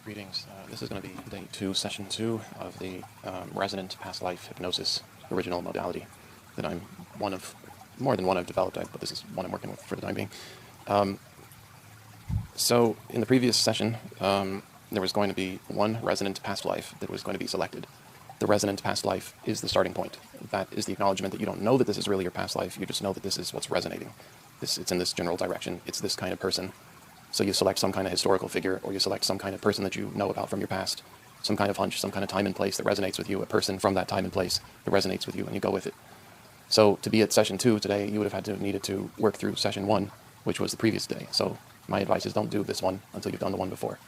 Greetings. This is going to be day 2, session 2 of the Resonant Past Life Hypnosis original modality that I'm more than one I've developed, but this is one I'm working with for the time being. So in the previous session, there was going to be one resonant past life that was going to be selected. The resonant past life is the starting point. That is the acknowledgement that you don't know that this is really your past life, you just know that this is what's resonating. It's in this general direction, it's this kind of person. So you select some kind of historical figure, or you select some kind of person that you know about from your past, some kind of hunch, some kind of time and place that resonates with you, a person from that time and place that resonates with you, and you go with it. So to be at session 2 today, you would have needed to work through session 1, which was the previous day. So my advice is don't do this one until you've done the one before.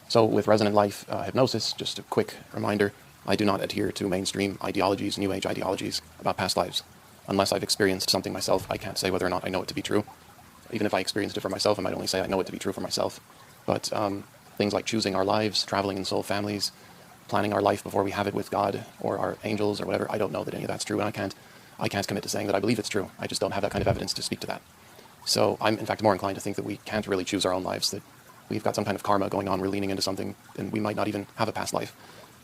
So with Resonant Life hypnosis, just a quick reminder, I do not adhere to mainstream ideologies, New Age ideologies about past lives. Unless I've experienced something myself, I can't say whether or not I know it to be true. Even if I experienced it for myself, I might only say I know it to be true for myself. But things like choosing our lives, traveling in soul families, planning our life before we have it with God or our angels or whatever, I don't know that any of that's true, and I can't commit to saying that I believe it's true. I just don't have that kind of evidence to speak to that. So I'm in fact more inclined to think that we can't really choose our own lives, that we've got some kind of karma going on, we're leaning into something, and we might not even have a past life.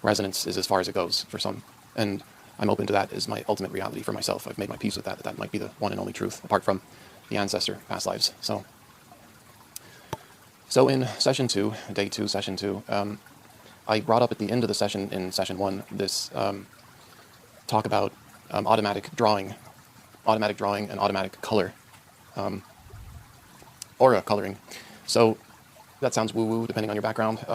Resonance is as far as it goes for some, and I'm open to that as my ultimate reality for myself. I've made my peace with that might be the one and only truth, apart from the ancestor past lives. So in session 2, day 2, session 2, I brought up at the end of the session in session 1 this talk about automatic drawing and automatic color, aura coloring. So that sounds woo-woo depending on your background,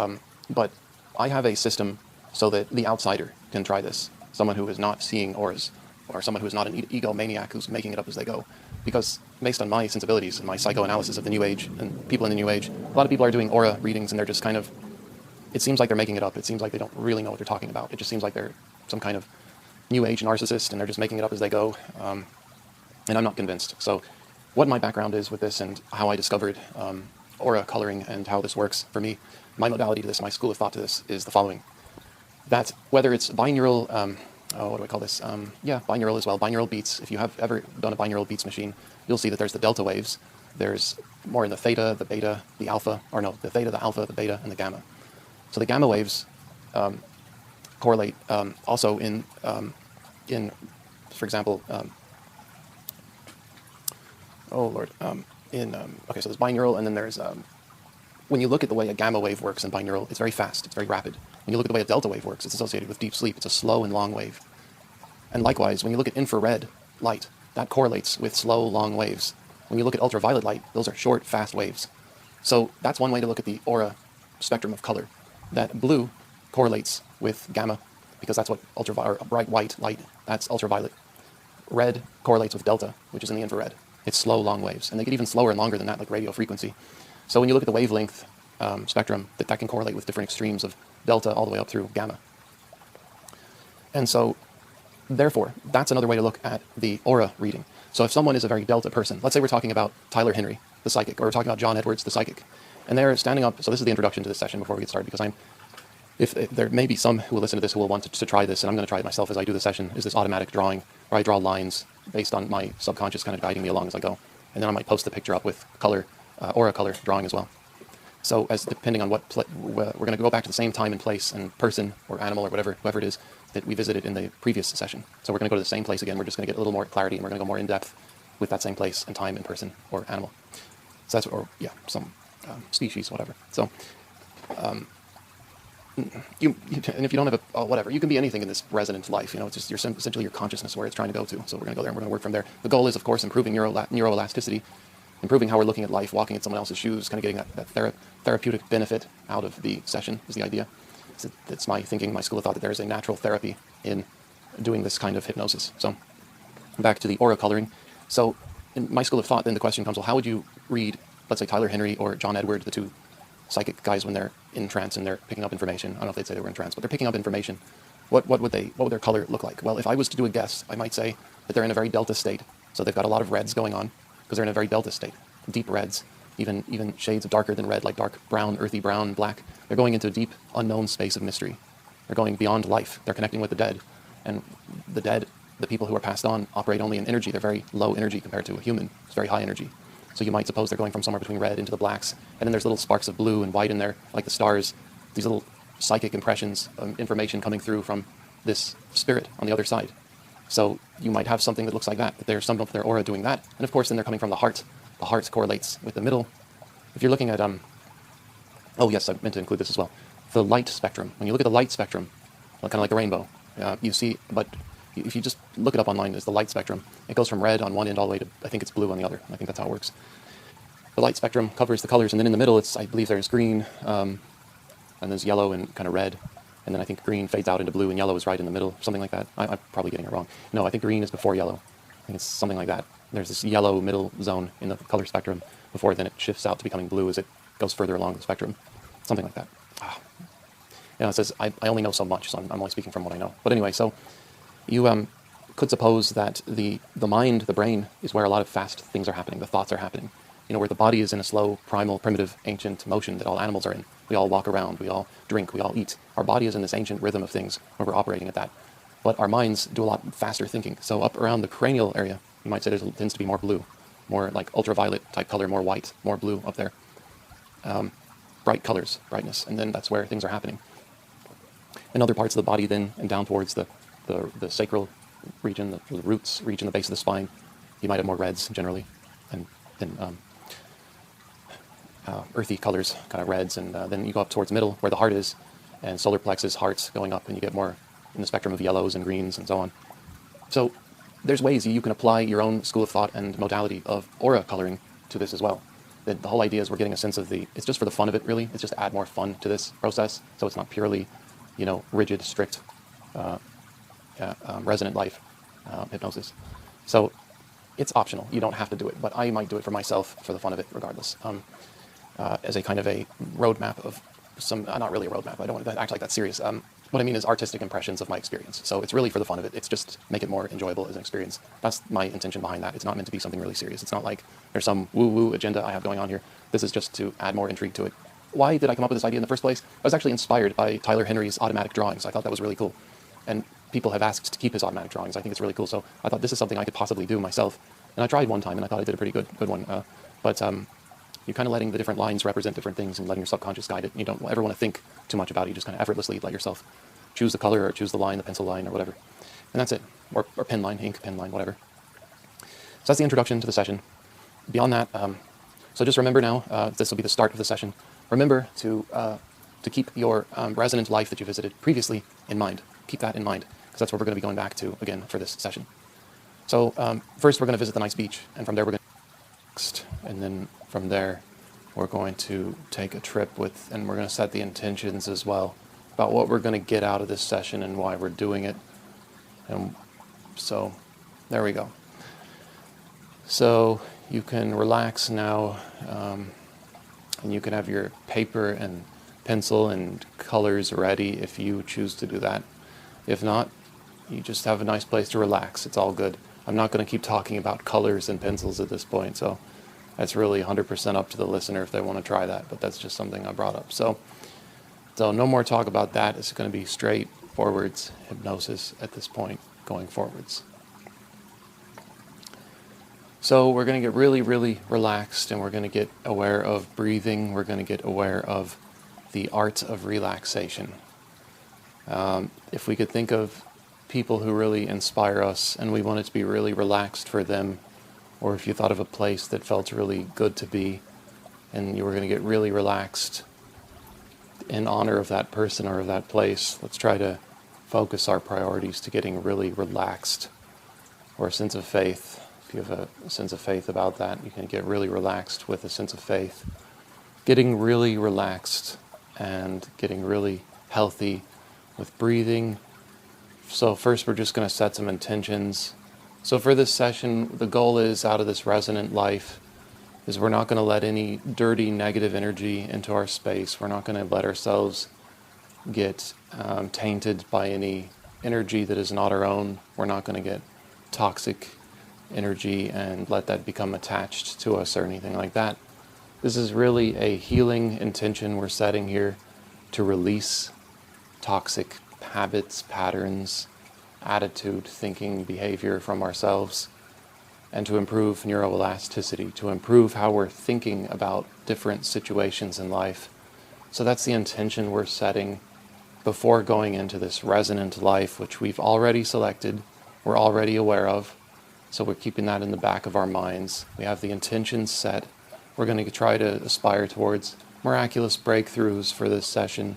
but I have a system so that the outsider can try this, someone who is not seeing auras, or someone who is not an egomaniac who's making it up as they go. Because based on my sensibilities and my psychoanalysis of the New Age and people in the New Age, a lot of people are doing aura readings and they're just kind of, it seems like they're making it up. It seems like they don't really know what they're talking about. It just seems like they're some kind of New Age narcissist and they're just making it up as they go. And I'm not convinced. So what my background is with this and how I discovered aura coloring and how this works for me, my modality to this, my school of thought to this is the following. That whether it's binaural, what do I call this? Binaural as well. Binaural beats. If you have ever done a binaural beats machine, you'll see that there's the delta waves. There's more in the theta, the beta, the alpha, the theta, the alpha, the beta, and the gamma. So the gamma waves correlate also in, for example, so there's binaural, and then there's, when you look at the way a gamma wave works in binaural, it's very fast, it's very rapid. When you look at the way a delta wave works, it's associated with deep sleep. It's a slow and long wave. And likewise, when you look at infrared light, that correlates with slow, long waves. When you look at ultraviolet light, those are short, fast waves. So that's one way to look at the aura spectrum of color. That blue correlates with gamma, because that's what bright white light, that's ultraviolet. Red correlates with delta, which is in the infrared. It's slow, long waves. And they get even slower and longer than that, like radio frequency. So when you look at the wavelength spectrum, that can correlate with different extremes of delta all the way up through gamma. And so, therefore, that's another way to look at the aura reading. So if someone is a very delta person, let's say we're talking about Tyler Henry, the psychic, or we're talking about John Edwards, the psychic, and they're standing up, so this is the introduction to this session before we get started, because if there may be some who will listen to this who will want to try this, and I'm going to try it myself as I do the session, is this automatic drawing, where I draw lines based on my subconscious kind of guiding me along as I go. And then I might post the picture up with color, aura color drawing as well. So as depending on what, we're going to go back to the same time and place and person or animal or whoever it is that we visited in the previous session. So we're going to go to the same place again. We're just going to get a little more clarity, and we're going to go more in depth with that same place and time and person or animal. So that's, some species, whatever. So, and if you don't have whatever, you can be anything in this resonant life. It's just essentially your consciousness where it's trying to go to. So we're going to go there and we're going to work from there. The goal is, of course, improving neuroelasticity, improving how we're looking at life, walking in someone else's shoes, kind of getting that therapeutic benefit out of the session is the idea. It's my thinking, my school of thought, that there is a natural therapy in doing this kind of hypnosis. So back to the aura coloring. So in my school of thought, then the question comes, well, how would you read, let's say, Tyler Henry or John Edward, the two psychic guys, when they're in trance and they're picking up information? I don't know if they'd say they were in trance, but they're picking up information. What would their color look like? Well, if I was to do a guess, I might say that they're in a very delta state. So they've got a lot of reds going on, because they're in a very delta state, deep reds, even shades of darker than red, like dark brown, earthy brown, black. They're going into a deep, unknown space of mystery. They're going beyond life. They're connecting with the dead. And the dead, the people who are passed on, operate only in energy. They're very low energy compared to a human. It's very high energy. So you might suppose they're going from somewhere between red into the blacks, and then there's little sparks of blue and white in there, like the stars, these little psychic impressions, information coming through from this spirit on the other side. So you might have something that looks like that there's some of their aura doing that. And of course, then they're coming from the heart. The heart correlates with the middle. If you're looking at, oh yes, I meant to include this as well. The light spectrum. When you look at the light spectrum, kind of like the rainbow, you see, but if you just look it up online, it's the light spectrum. It goes from red on one end all the way to, I think it's blue on the other. I think that's how it works. The light spectrum covers the colors, and then in the middle, I believe there's green, and there's yellow and kind of red. And then I think green fades out into blue, and yellow is right in the middle, something like that. I'm probably getting it wrong. No, I think green is before yellow. I think it's something like that. There's this yellow middle zone in the color spectrum before then it shifts out to becoming blue as it goes further along the spectrum. Something like that. It says, I only know so much, so I'm only speaking from what I know. But anyway, so you could suppose that the mind, the brain, is where a lot of fast things are happening, the thoughts are happening. Where the body is in a slow, primal, primitive, ancient motion that all animals are in. We all walk around, we all drink, we all eat. Our body is in this ancient rhythm of things where we're operating at that. But our minds do a lot faster thinking. So up around the cranial area, you might say there tends to be more blue, more like ultraviolet type color, more white, more blue up there. Bright colors, brightness, and then that's where things are happening. In other parts of the body then, and down towards the sacral region, the roots region, the base of the spine, you might have more reds generally, and then earthy colors, kind of reds, and then you go up towards middle where the heart is, and solar plexus, hearts going up, and you get more in the spectrum of yellows and greens and so on. So there's ways you can apply your own school of thought and modality of aura coloring to this as well. The whole idea is we're getting a sense of it's just for the fun of it, really. It's just to add more fun to this process, so it's not purely, rigid, strict, resonant life hypnosis. So it's optional. You don't have to do it, but I might do it for myself for the fun of it regardless. As a kind of a roadmap of some, not really a roadmap, I don't want to act like that's serious. What I mean is artistic impressions of my experience. So it's really for the fun of it. It's just make it more enjoyable as an experience. That's my intention behind that. It's not meant to be something really serious. It's not like there's some woo-woo agenda I have going on here. This is just to add more intrigue to it. Why did I come up with this idea in the first place? I was actually inspired by Tyler Henry's automatic drawings. I thought that was really cool. And people have asked to keep his automatic drawings. I think it's really cool. So I thought this is something I could possibly do myself. And I tried one time, and I thought I did a pretty good one. But you're kind of letting the different lines represent different things and letting your subconscious guide it. You don't ever want to think too much about it. You just kind of effortlessly let yourself choose the color or choose the line, the pencil line or whatever. And that's it. Or pen line, ink, pen line, whatever. So that's the introduction to the session. Beyond that, so just remember now, this will be the start of the session. Remember to keep your resonant life that you visited previously in mind. Keep that in mind, because that's what we're going to be going back to again for this session. So first we're going to visit the nice beach, and from there we're going to next, and then from there we're going to take a trip and we're going to set the intentions as well about what we're going to get out of this session and why we're doing it. And so there we go. So you can relax now, and you can have your paper and pencil and colors ready if you choose to do that. If not, you just have a nice place to relax. It's all good. I'm not going to keep talking about colors and pencils at this point, so that's really 100% up to the listener if they want to try that, but that's just something I brought up. So no more talk about that. It's going to be straight forwards hypnosis at this point, going forwards. So we're going to get really, really relaxed, and we're going to get aware of breathing. We're going to get aware of the art of relaxation. If we could think of people who really inspire us and we want it to be really relaxed for them, or if you thought of a place that felt really good to be and you were going to get really relaxed in honor of that person or of that place, let's try to focus our priorities to getting really relaxed, or a sense of faith. If you have a sense of faith about that, you can get really relaxed with a sense of faith. Getting really relaxed and getting really healthy with breathing. So first we're just going to set some intentions. So for this session, the goal is, out of this resonant life, is we're not going to let any dirty negative energy into our space. We're not going to let ourselves get tainted by any energy that is not our own. We're not going to get toxic energy and let that become attached to us or anything like that. This is really a healing intention we're setting here to release toxic habits, patterns, attitude, thinking, behavior from ourselves, and to improve neuroelasticity, to improve how we're thinking about different situations in life. So that's the intention we're setting before going into this resonant life, which we've already selected, we're already aware of. So we're keeping that in the back of our minds. We have the intention set. We're going to try to aspire towards miraculous breakthroughs for this session.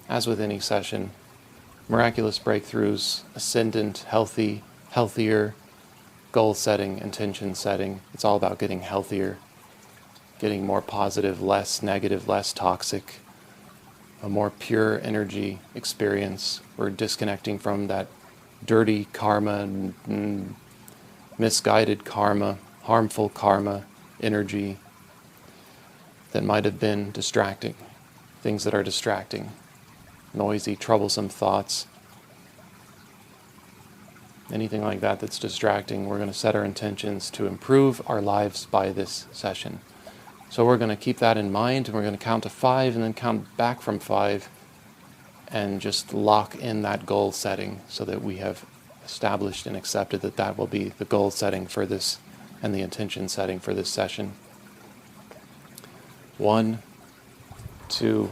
As with any session, miraculous breakthroughs, ascendant, healthy, healthier, goal setting, intention setting. It's all about getting healthier, getting more positive, less negative, less toxic, a more pure energy experience. We're disconnecting from that dirty karma, misguided karma, harmful karma energy that might have been distracting, things that are distracting, noisy, troublesome thoughts, anything like that that's distracting. We're going to set our intentions to improve our lives by this session. So we're going to keep that in mind, and we're going to count to 5 and then count back from 5 and just lock in that goal setting so that we have established and accepted that that will be the goal setting for this and the intention setting for this session. 1, 2,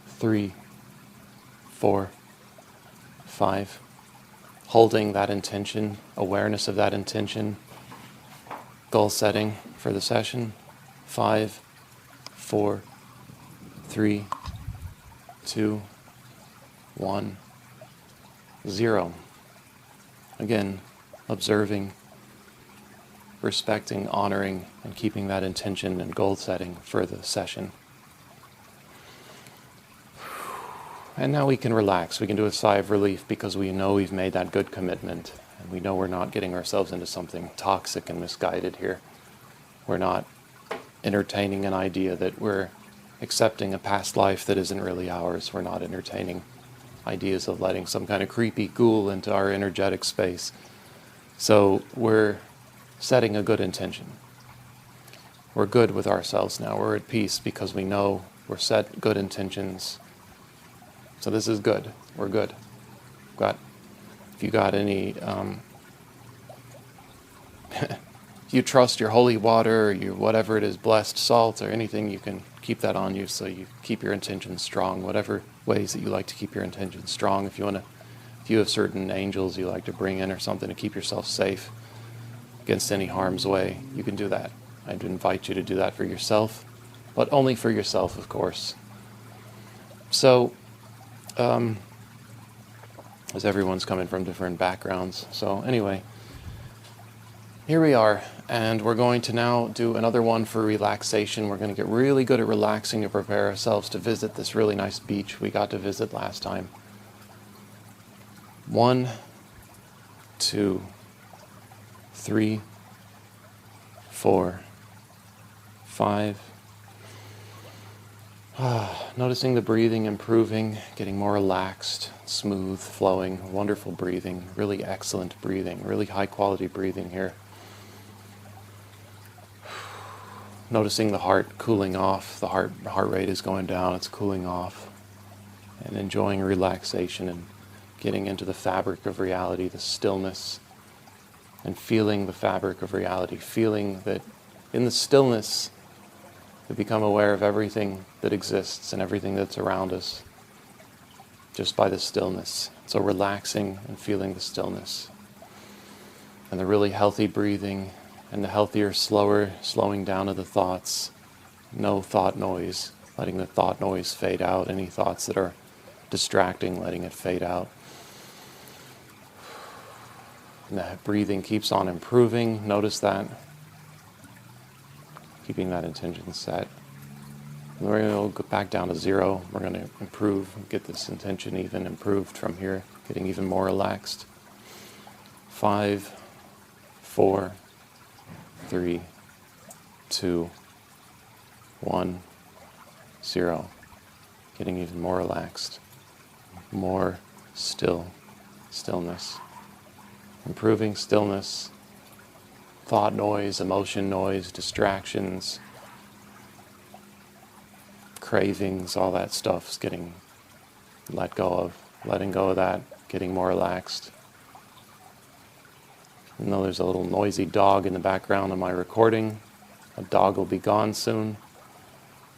3, 4, 5. Holding that intention, awareness of that intention, goal setting for the session. 5, 4, 3, 2, 1, 0. Again, observing, respecting, honoring, and keeping that intention and goal setting for the session. And now we can relax. We can do a sigh of relief because we know we've made that good commitment. And we know we're not getting ourselves into something toxic and misguided here. We're not entertaining an idea that we're accepting a past life that isn't really ours. We're not entertaining ideas of letting some kind of creepy ghoul into our energetic space. So we're setting a good intention. We're good with ourselves now. We're at peace because we know we're set good intentions. So this is good. We're good. If you got any, if you trust your holy water or your whatever it is, blessed salt or anything, you can keep that on you so you keep your intentions strong. Whatever ways that you like to keep your intentions strong. If you have certain angels you like to bring in or something to keep yourself safe against any harm's way, you can do that. I'd invite you to do that for yourself, but only for yourself, of course. So, as everyone's coming from different backgrounds. So anyway, here we are, and we're going to now do another one for relaxation. We're going to get really good at relaxing to prepare ourselves to visit this really nice beach we got to visit last time. 1, 2, 3, 4, 5. Noticing the breathing improving, getting more relaxed, smooth, flowing, wonderful breathing, really excellent breathing, really high quality breathing here. Noticing the heart cooling off, the heart rate is going down, it's cooling off, and enjoying relaxation and getting into the fabric of reality, the stillness, and feeling the fabric of reality, feeling that in the stillness we become aware of everything that exists and everything that's around us just by the stillness. So relaxing and feeling the stillness. And the really healthy breathing and the healthier, slowing down of the thoughts. No thought noise, letting the thought noise fade out. Any thoughts that are distracting, letting it fade out. And the breathing keeps on improving. Notice that. Keeping that intention set. And we're going to go back down to 0. We're going to improve, get this intention even improved from here, getting even more relaxed. 5, 4, 3, 2, 1, 0. Getting even more relaxed. More stillness. Improving stillness. Thought noise, emotion noise, distractions, cravings, all that stuff's getting let go of. Letting go of that, getting more relaxed. Even though there's a little noisy dog in the background of my recording, a dog will be gone soon.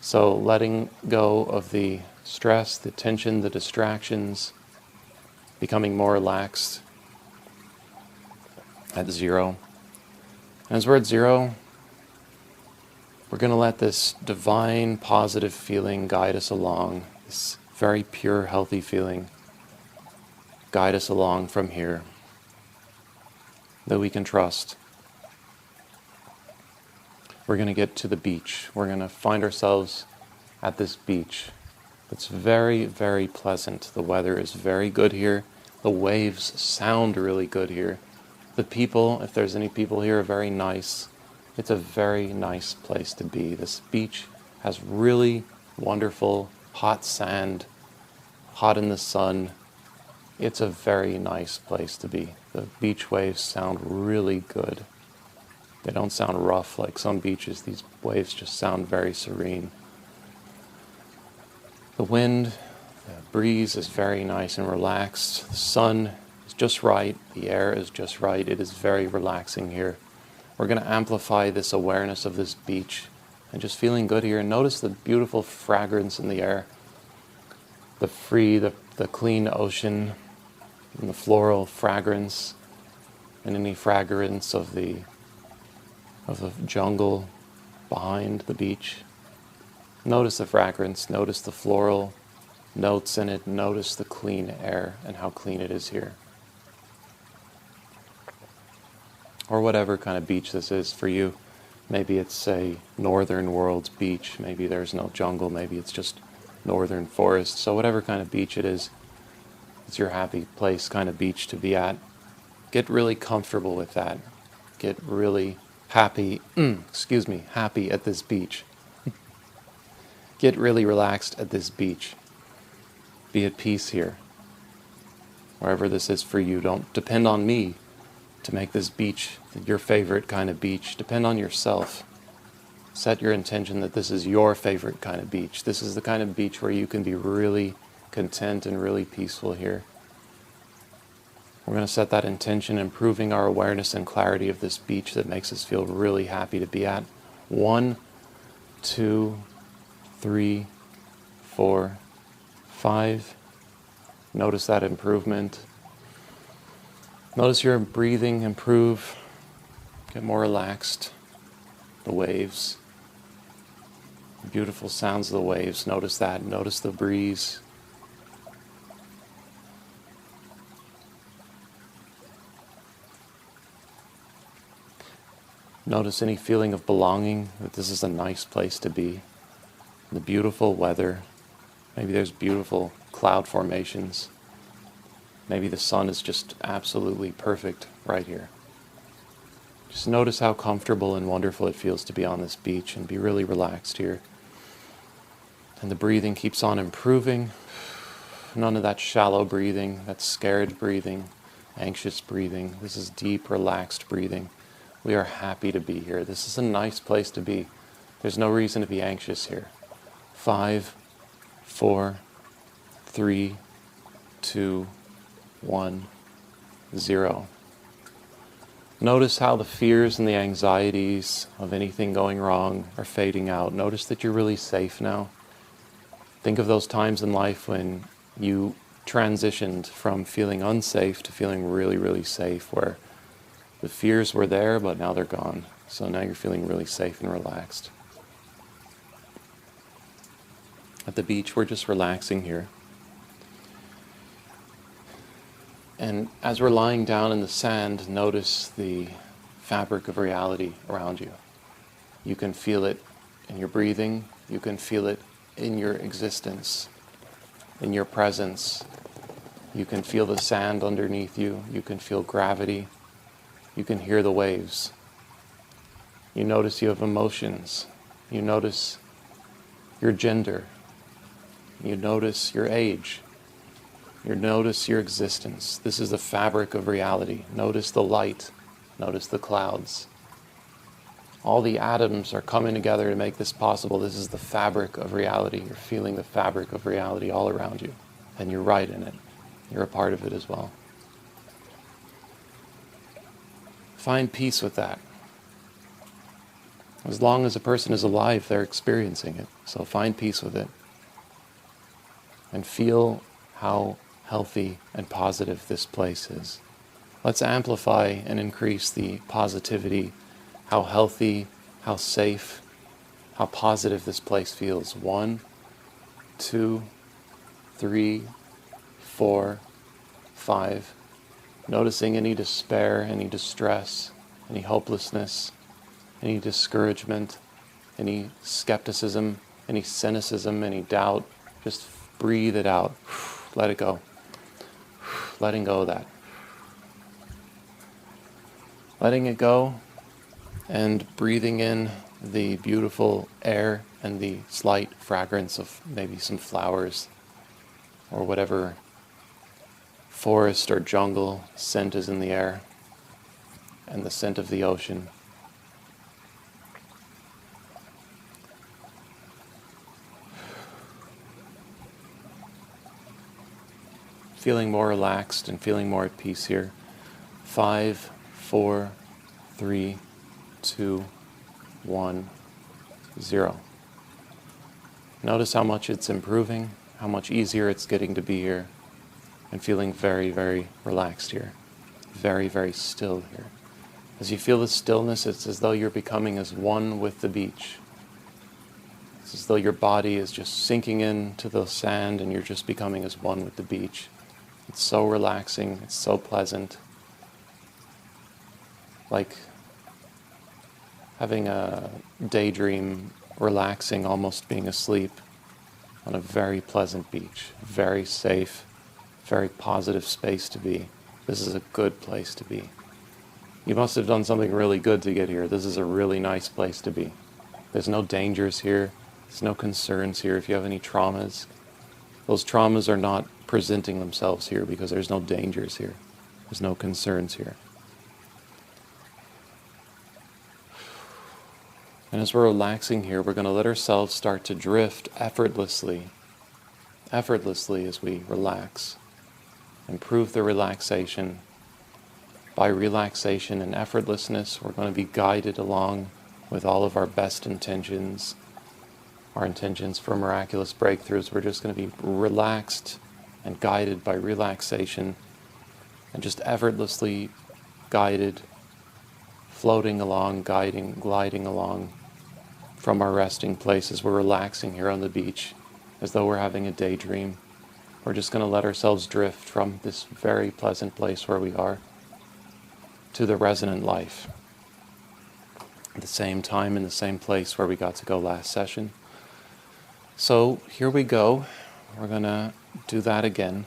So letting go of the stress, the tension, the distractions, becoming more relaxed at 0. And as we're at 0, we're going to let this divine, positive feeling guide us along, this very pure, healthy feeling guide us along from here, that we can trust. We're going to get to the beach. We're going to find ourselves at this beach. It's very, very pleasant. The weather is very good here. The waves sound really good here. The people, if there's any people here, are very nice. It's a very nice place to be. This beach has really wonderful hot sand, hot in the sun. It's a very nice place to be. The beach waves sound really good. They don't sound rough like some beaches. These waves just sound very serene. The wind, the breeze is very nice and relaxed. The sun is just right. The air is just right. It is very relaxing here. We're going to amplify this awareness of this beach and just feeling good here. And notice the beautiful fragrance in the air. The clean ocean, and the floral fragrance, and any fragrance of the jungle behind the beach. Notice the fragrance, notice the floral notes in it, notice the clean air and how clean it is here. Or whatever kind of beach this is for you. Maybe it's a northern world's beach, maybe there's no jungle, maybe it's just northern forest. So whatever kind of beach it is, it's your happy place kind of beach to be at. Get really comfortable with that. Get really happy at this beach. Get really relaxed at this beach. Be at peace here. Wherever this is for you, don't depend on me to make this beach your favorite kind of beach. Depend on yourself. Set your intention that this is your favorite kind of beach. This is the kind of beach where you can be really content and really peaceful here. We're going to set that intention, improving our awareness and clarity of this beach that makes us feel really happy to be at. 1, 2, 3, 4, 5. Notice that improvement. Notice your breathing improve. Get more relaxed. The waves. The beautiful sounds of the waves. Notice that. Notice the breeze. Notice any feeling of belonging, that this is a nice place to be. The beautiful weather. Maybe there's beautiful cloud formations. Maybe the sun is just absolutely perfect right here. Just notice how comfortable and wonderful it feels to be on this beach and be really relaxed here. And the breathing keeps on improving. None of that shallow breathing, that scared breathing, anxious breathing. This is deep, relaxed breathing. We are happy to be here. This is a nice place to be. There's no reason to be anxious here. 5, 4, 3, 2, 1, 0. Notice how the fears and the anxieties of anything going wrong are fading out. Notice that you're really safe now. Think of those times in life when you transitioned from feeling unsafe to feeling really, really safe, where the fears were there, but now they're gone. So now you're feeling really safe and relaxed. At the beach, we're just relaxing here. And as we're lying down in the sand, notice the fabric of reality around you. You can feel it in your breathing. You can feel it in your existence, in your presence. You can feel the sand underneath you. You can feel gravity. You can hear the waves. You notice you have emotions. You notice your gender. You notice your age. You notice your existence. This is the fabric of reality. Notice the light. Notice the clouds. All the atoms are coming together to make this possible. This is the fabric of reality. You're feeling the fabric of reality all around you. And you're right in it. You're a part of it as well. find peace with that. As long as a person is alive, they're experiencing it. So find peace with it. And feel how healthy and positive this place is. Let's amplify and increase the positivity, how healthy, how safe, how positive this place feels. 1, 2, 3, 4, 5. Noticing any despair, any distress, any hopelessness, any discouragement, any skepticism, any cynicism, any doubt. Just breathe it out. Let it go. Letting go of that. Letting it go and breathing in the beautiful air and the slight fragrance of maybe some flowers or whatever forest or jungle scent is in the air, and the scent of the ocean. Feeling more relaxed and feeling more at peace here. 5, 4, 3, 2, 1, 0. Notice how much it's improving, how much easier it's getting to be here, and feeling very, very relaxed here. Very, very still here. As you feel the stillness, it's as though you're becoming as one with the beach. It's as though your body is just sinking into the sand and you're just becoming as one with the beach. It's so relaxing, it's so pleasant. Like having a daydream, relaxing, almost being asleep on a very pleasant beach. Very safe, very positive space to be. This is a good place to be. You must have done something really good to get here. This is a really nice place to be. There's no dangers here. There's no concerns here. If you have any traumas, those traumas are not presenting themselves here because there's no dangers here. There's no concerns here. And as we're relaxing here, we're going to let ourselves start to drift effortlessly as we relax. Improve the relaxation. By relaxation and effortlessness, we're going to be guided along with all of our best intentions, our intentions for miraculous breakthroughs. We're just going to be relaxed and guided by relaxation and just effortlessly guided, floating along, gliding along from our resting places. We're relaxing here on the beach as though we're having a daydream. We're just going to let ourselves drift from this very pleasant place where we are to the Resonant Life. At the same time, in the same place where we got to go last session. So here we go. We're going to do that again.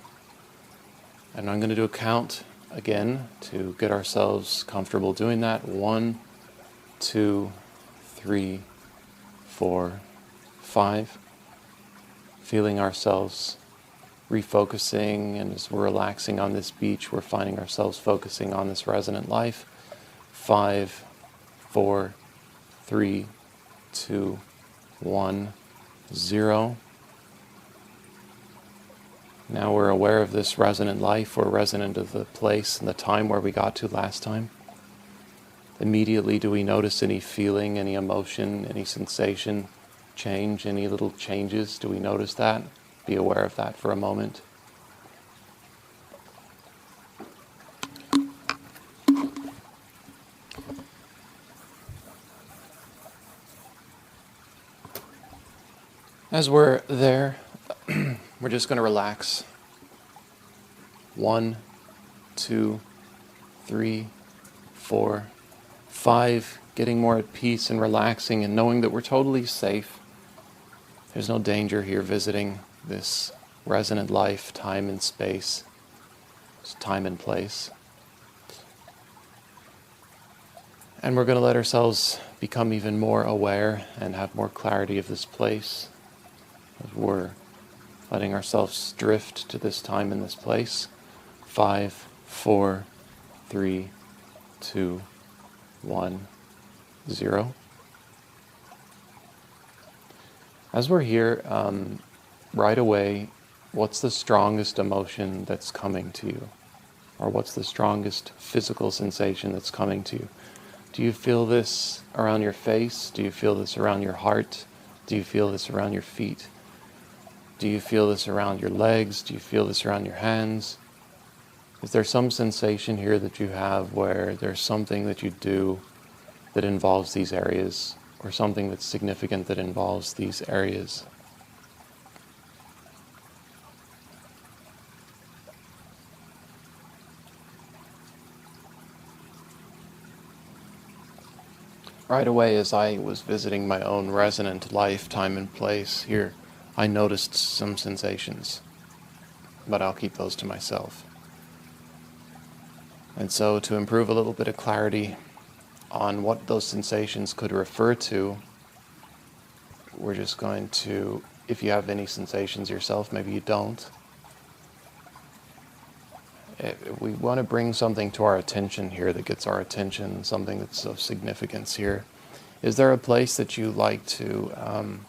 And I'm going to do a count again to get ourselves comfortable doing that. 1, 2, 3, 4, 5. Feeling ourselves refocusing, and as we're relaxing on this beach, we're finding ourselves focusing on this resonant life. 5, 4, 3, 2, 1, 0. Now we're aware of this resonant life. We're resonant of the place and the time where we got to last time. Immediately, do we notice any feeling, any emotion, any sensation, change, any little changes? Do we notice that? Be aware of that for a moment. As we're there, we're just going to relax. 1, 2, 3, 4, 5. Getting more at peace and relaxing and knowing that we're totally safe. There's no danger here visiting this resonant life, time and space, time and place. And we're going to let ourselves become even more aware and have more clarity of this place as we're letting ourselves drift to this time and this place. 5, 4, 3, 2, 1, 0. As we're here, right away, what's the strongest emotion that's coming to you? Or what's the strongest physical sensation that's coming to you? Do you feel this around your face? Do you feel this around your heart? Do you feel this around your feet? Do you feel this around your legs? Do you feel this around your hands? Is there some sensation here that you have where there's something that you do that involves these areas, or something that's significant that involves these areas? Right away, as I was visiting my own resonant life, time and place here, I noticed some sensations, but I'll keep those to myself. And so, to improve a little bit of clarity on what those sensations could refer to, we're just going to, if you have any sensations yourself, maybe you don't, we want to bring something to our attention here that gets our attention, something that's of significance here. Is there a place that you like to,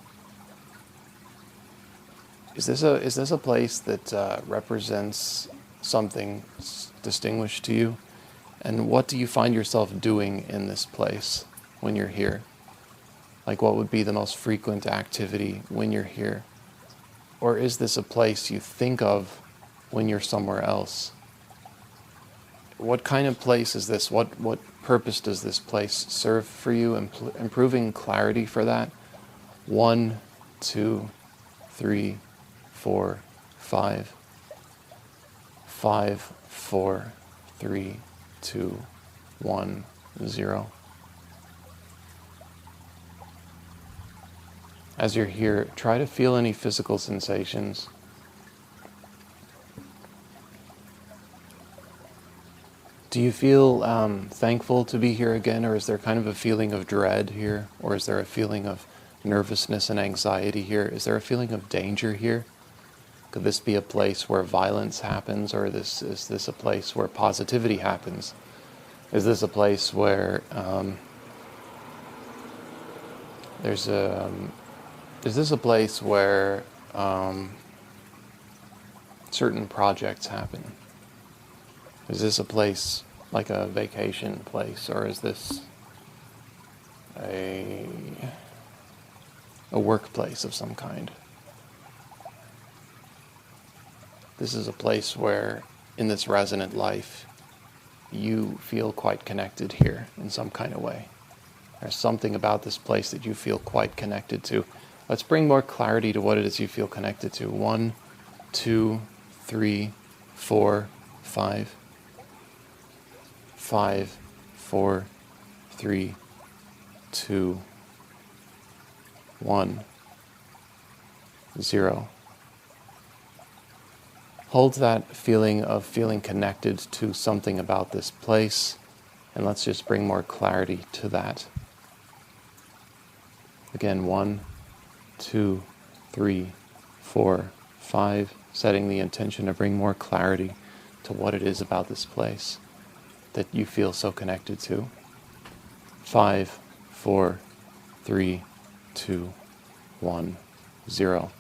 is this a place that represents something distinguished to you? And what do you find yourself doing in this place when you're here? Like, what would be the most frequent activity when you're here? Or is this a place you think of when you're somewhere else? What kind of place is this? What purpose does this place serve for you? Improving clarity for that. 1, 2, 3, 4, 5. 5, 4, 3, 2, 1, 0. As you're here, try to feel any physical sensations. Do you feel thankful to be here again, or is there kind of a feeling of dread here? Or is there a feeling of nervousness and anxiety here? Is there a feeling of danger here? Could this be a place where violence happens, or is this a place where positivity happens? Is this a place where is this a place where certain projects happen? Is this a place like a vacation place, or is this a workplace of some kind? This is a place where, in this resonant life, you feel quite connected here in some kind of way. There's something about this place that you feel quite connected to. Let's bring more clarity to what it is you feel connected to. 1, 2, 3, 4, 5. 5, 4, 3, 2, 1, 0. Hold that feeling of feeling connected to something about this place, and let's just bring more clarity to that. Again, 1, 2, 3, 4, 5, setting the intention to bring more clarity to what it is about this place that you feel so connected to. 5, 4, 3, 2, 1, 0.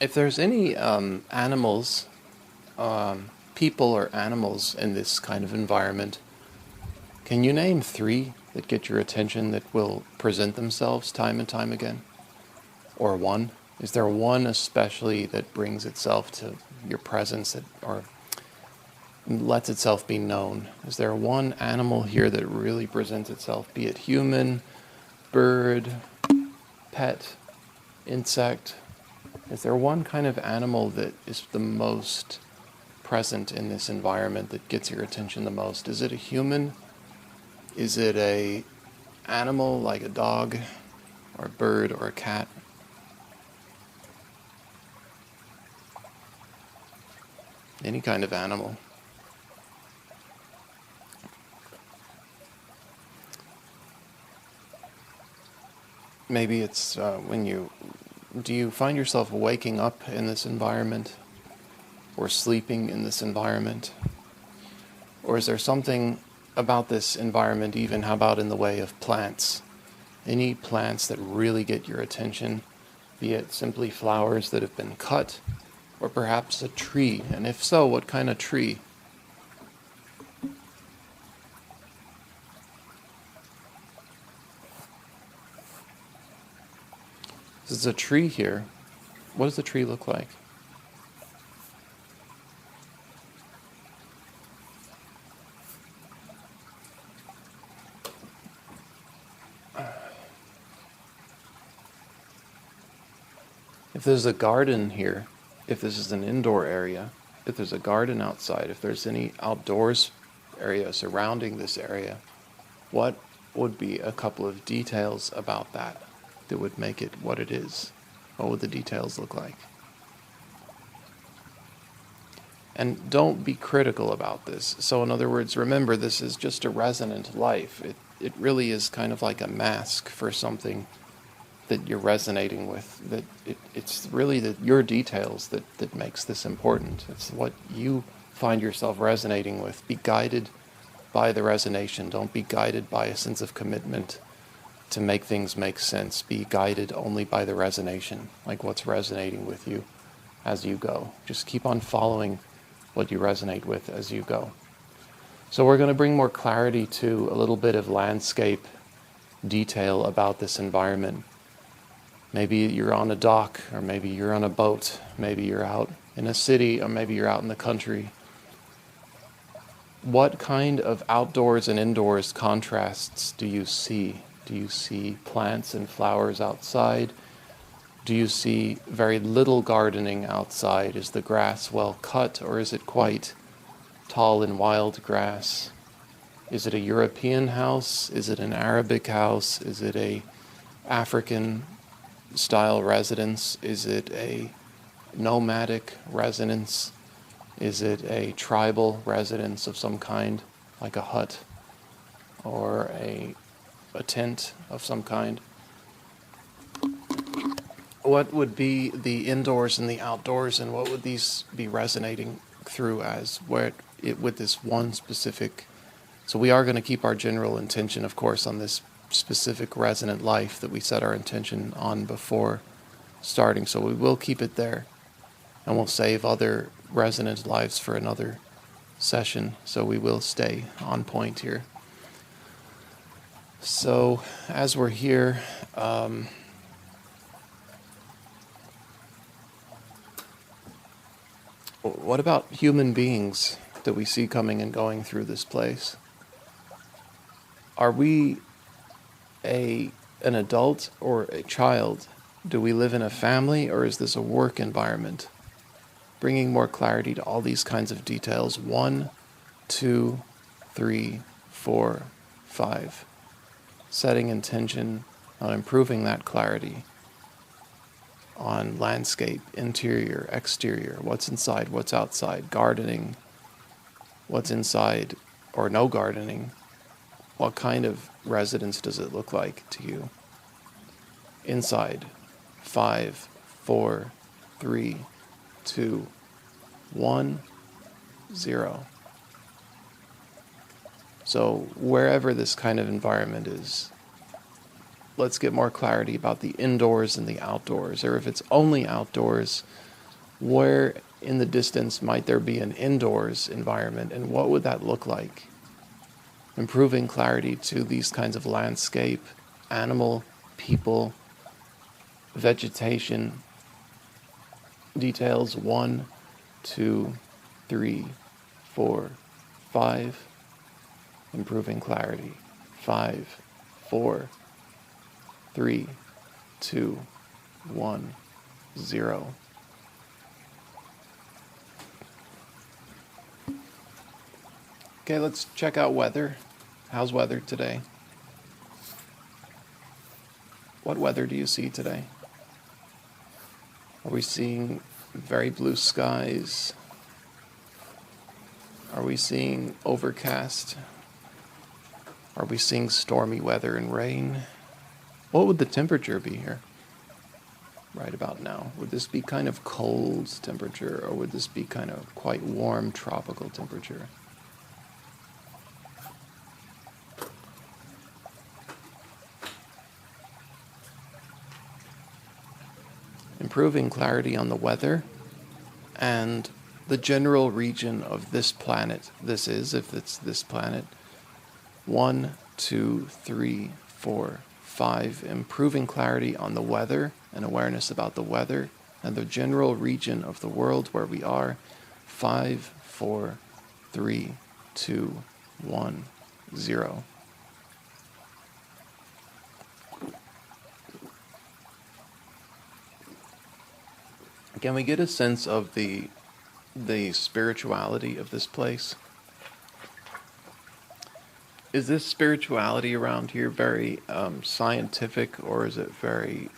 If there's any animals, people or animals in this kind of environment, can you name 3 that get your attention that will present themselves time and time again? Or 1? Is there one especially that brings itself to your presence or lets itself be known? Is there one animal here that really presents itself, be it human, bird, pet, insect? Is there one kind of animal that is the most present in this environment that gets your attention the most? Is it a human? Is it a animal like a dog or a bird or a cat? Any kind of animal. Maybe it's do you find yourself waking up in this environment or sleeping in this environment? Or is there something about this environment, even how about in the way of plants? Any plants that really get your attention, be it simply flowers that have been cut, or perhaps a tree, and if so, what kind of tree? This is a tree here. What does the tree look like? If there's a garden here, if this is an indoor area, if there's a garden outside, if there's any outdoors area surrounding this area, what would be a couple of details about that that would make it what it is? What would the details look like? And don't be critical about this. So in other words, remember, this is just a resonant life. It really is kind of like a mask for something that you're resonating with. That it's really your details that makes this important. It's what you find yourself resonating with. Be guided by the resonation. Don't be guided by a sense of commitment to make things make sense. Be guided only by the resonation, like what's resonating with you as you go. Just keep on following what you resonate with as you go. So we're going to bring more clarity to a little bit of landscape detail about this environment. Maybe you're on a dock, or maybe you're on a boat, maybe you're out in a city, or maybe you're out in the country. What kind of outdoors and indoors contrasts do you see? Do you see plants and flowers outside? Do you see very little gardening outside? Is the grass well cut, or is it quite tall and wild grass? Is it a European house? Is it an Arabic house? Is it a African style residence? Is it a nomadic residence? Is it a tribal residence of some kind, like a hut or a tent of some kind? What would be the indoors and the outdoors, and what would these be resonating through as with this one specific? So we are going to keep our general intention, of course, on this specific resonant life that we set our intention on before starting. So we will keep it there, and we'll save other resonant lives for another session. So we will stay on point here. So as we're here, what about human beings that we see coming and going through this place? Are we an adult or a child? Do we live in a family, or is this a work environment? Bringing more clarity to all these kinds of details. 1, 2, 3, 4, 5. Setting intention on improving that clarity on landscape, interior, exterior, what's inside, what's outside, gardening, what's inside or no gardening, what kind of residence does it look like to you? Inside, 5, 4, 3, 2, 1, 0. So wherever this kind of environment is, let's get more clarity about the indoors and the outdoors. Or if it's only outdoors, where in the distance might there be an indoors environment, and what would that look like? Improving clarity to these kinds of landscape, animal, people, vegetation details. 1, 2, 3, 4, 5. Improving clarity. 5, 4, 3, 2, 1, 0. Okay, let's check out weather. How's weather today? What weather do you see today? Are we seeing very blue skies? Are we seeing overcast? Are we seeing stormy weather and rain? What would the temperature be here right about now? Would this be kind of cold temperature, or would this be kind of quite warm tropical temperature? Improving clarity on the weather and the general region of this planet. This is, if it's this planet. 1, 2, 3, 4, 5. Improving clarity on the weather and awareness about the weather and the general region of the world where we are. 5, 4, 3, 2, 1, 0. Can we get a sense of the spirituality of this place? Is this spirituality around here very scientific, or is it very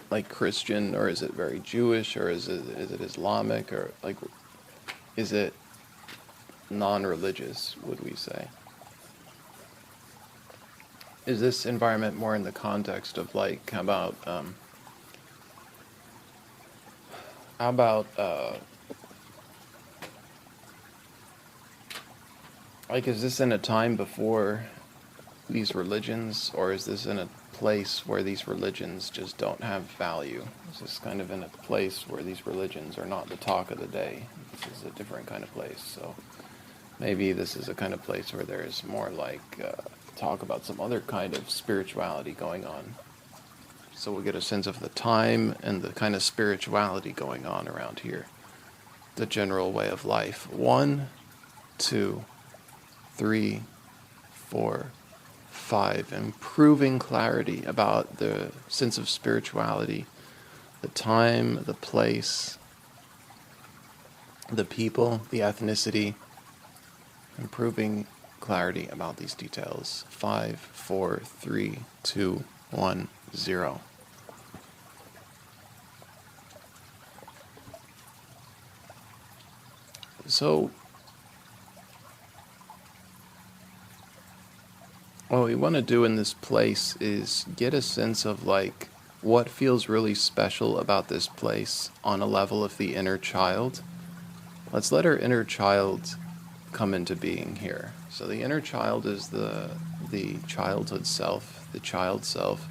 like Christian, or is it very Jewish, or is it Islamic, or like is it non-religious, would we say? Is this environment more in the context of like how about like, is this in a time before these religions, or is this in a place where these religions just don't have value? Is this kind of in a place where these religions are not the talk of the day? This is a different kind of place, so maybe this is a kind of place where there's more like talk about some other kind of spirituality going on. So we'll get a sense of the time and the kind of spirituality going on around here. The general way of life. 1, 2, 3, 4, 5. Improving clarity about the sense of spirituality, the time, the place, the people, the ethnicity. Improving clarity about these details. 5, 4, 3, 2, 1, 0. So, what we want to do in this place is get a sense of like what feels really special about this place on a level of the inner child. Let's let our inner child come into being here. So the inner child is the childhood self, the child self.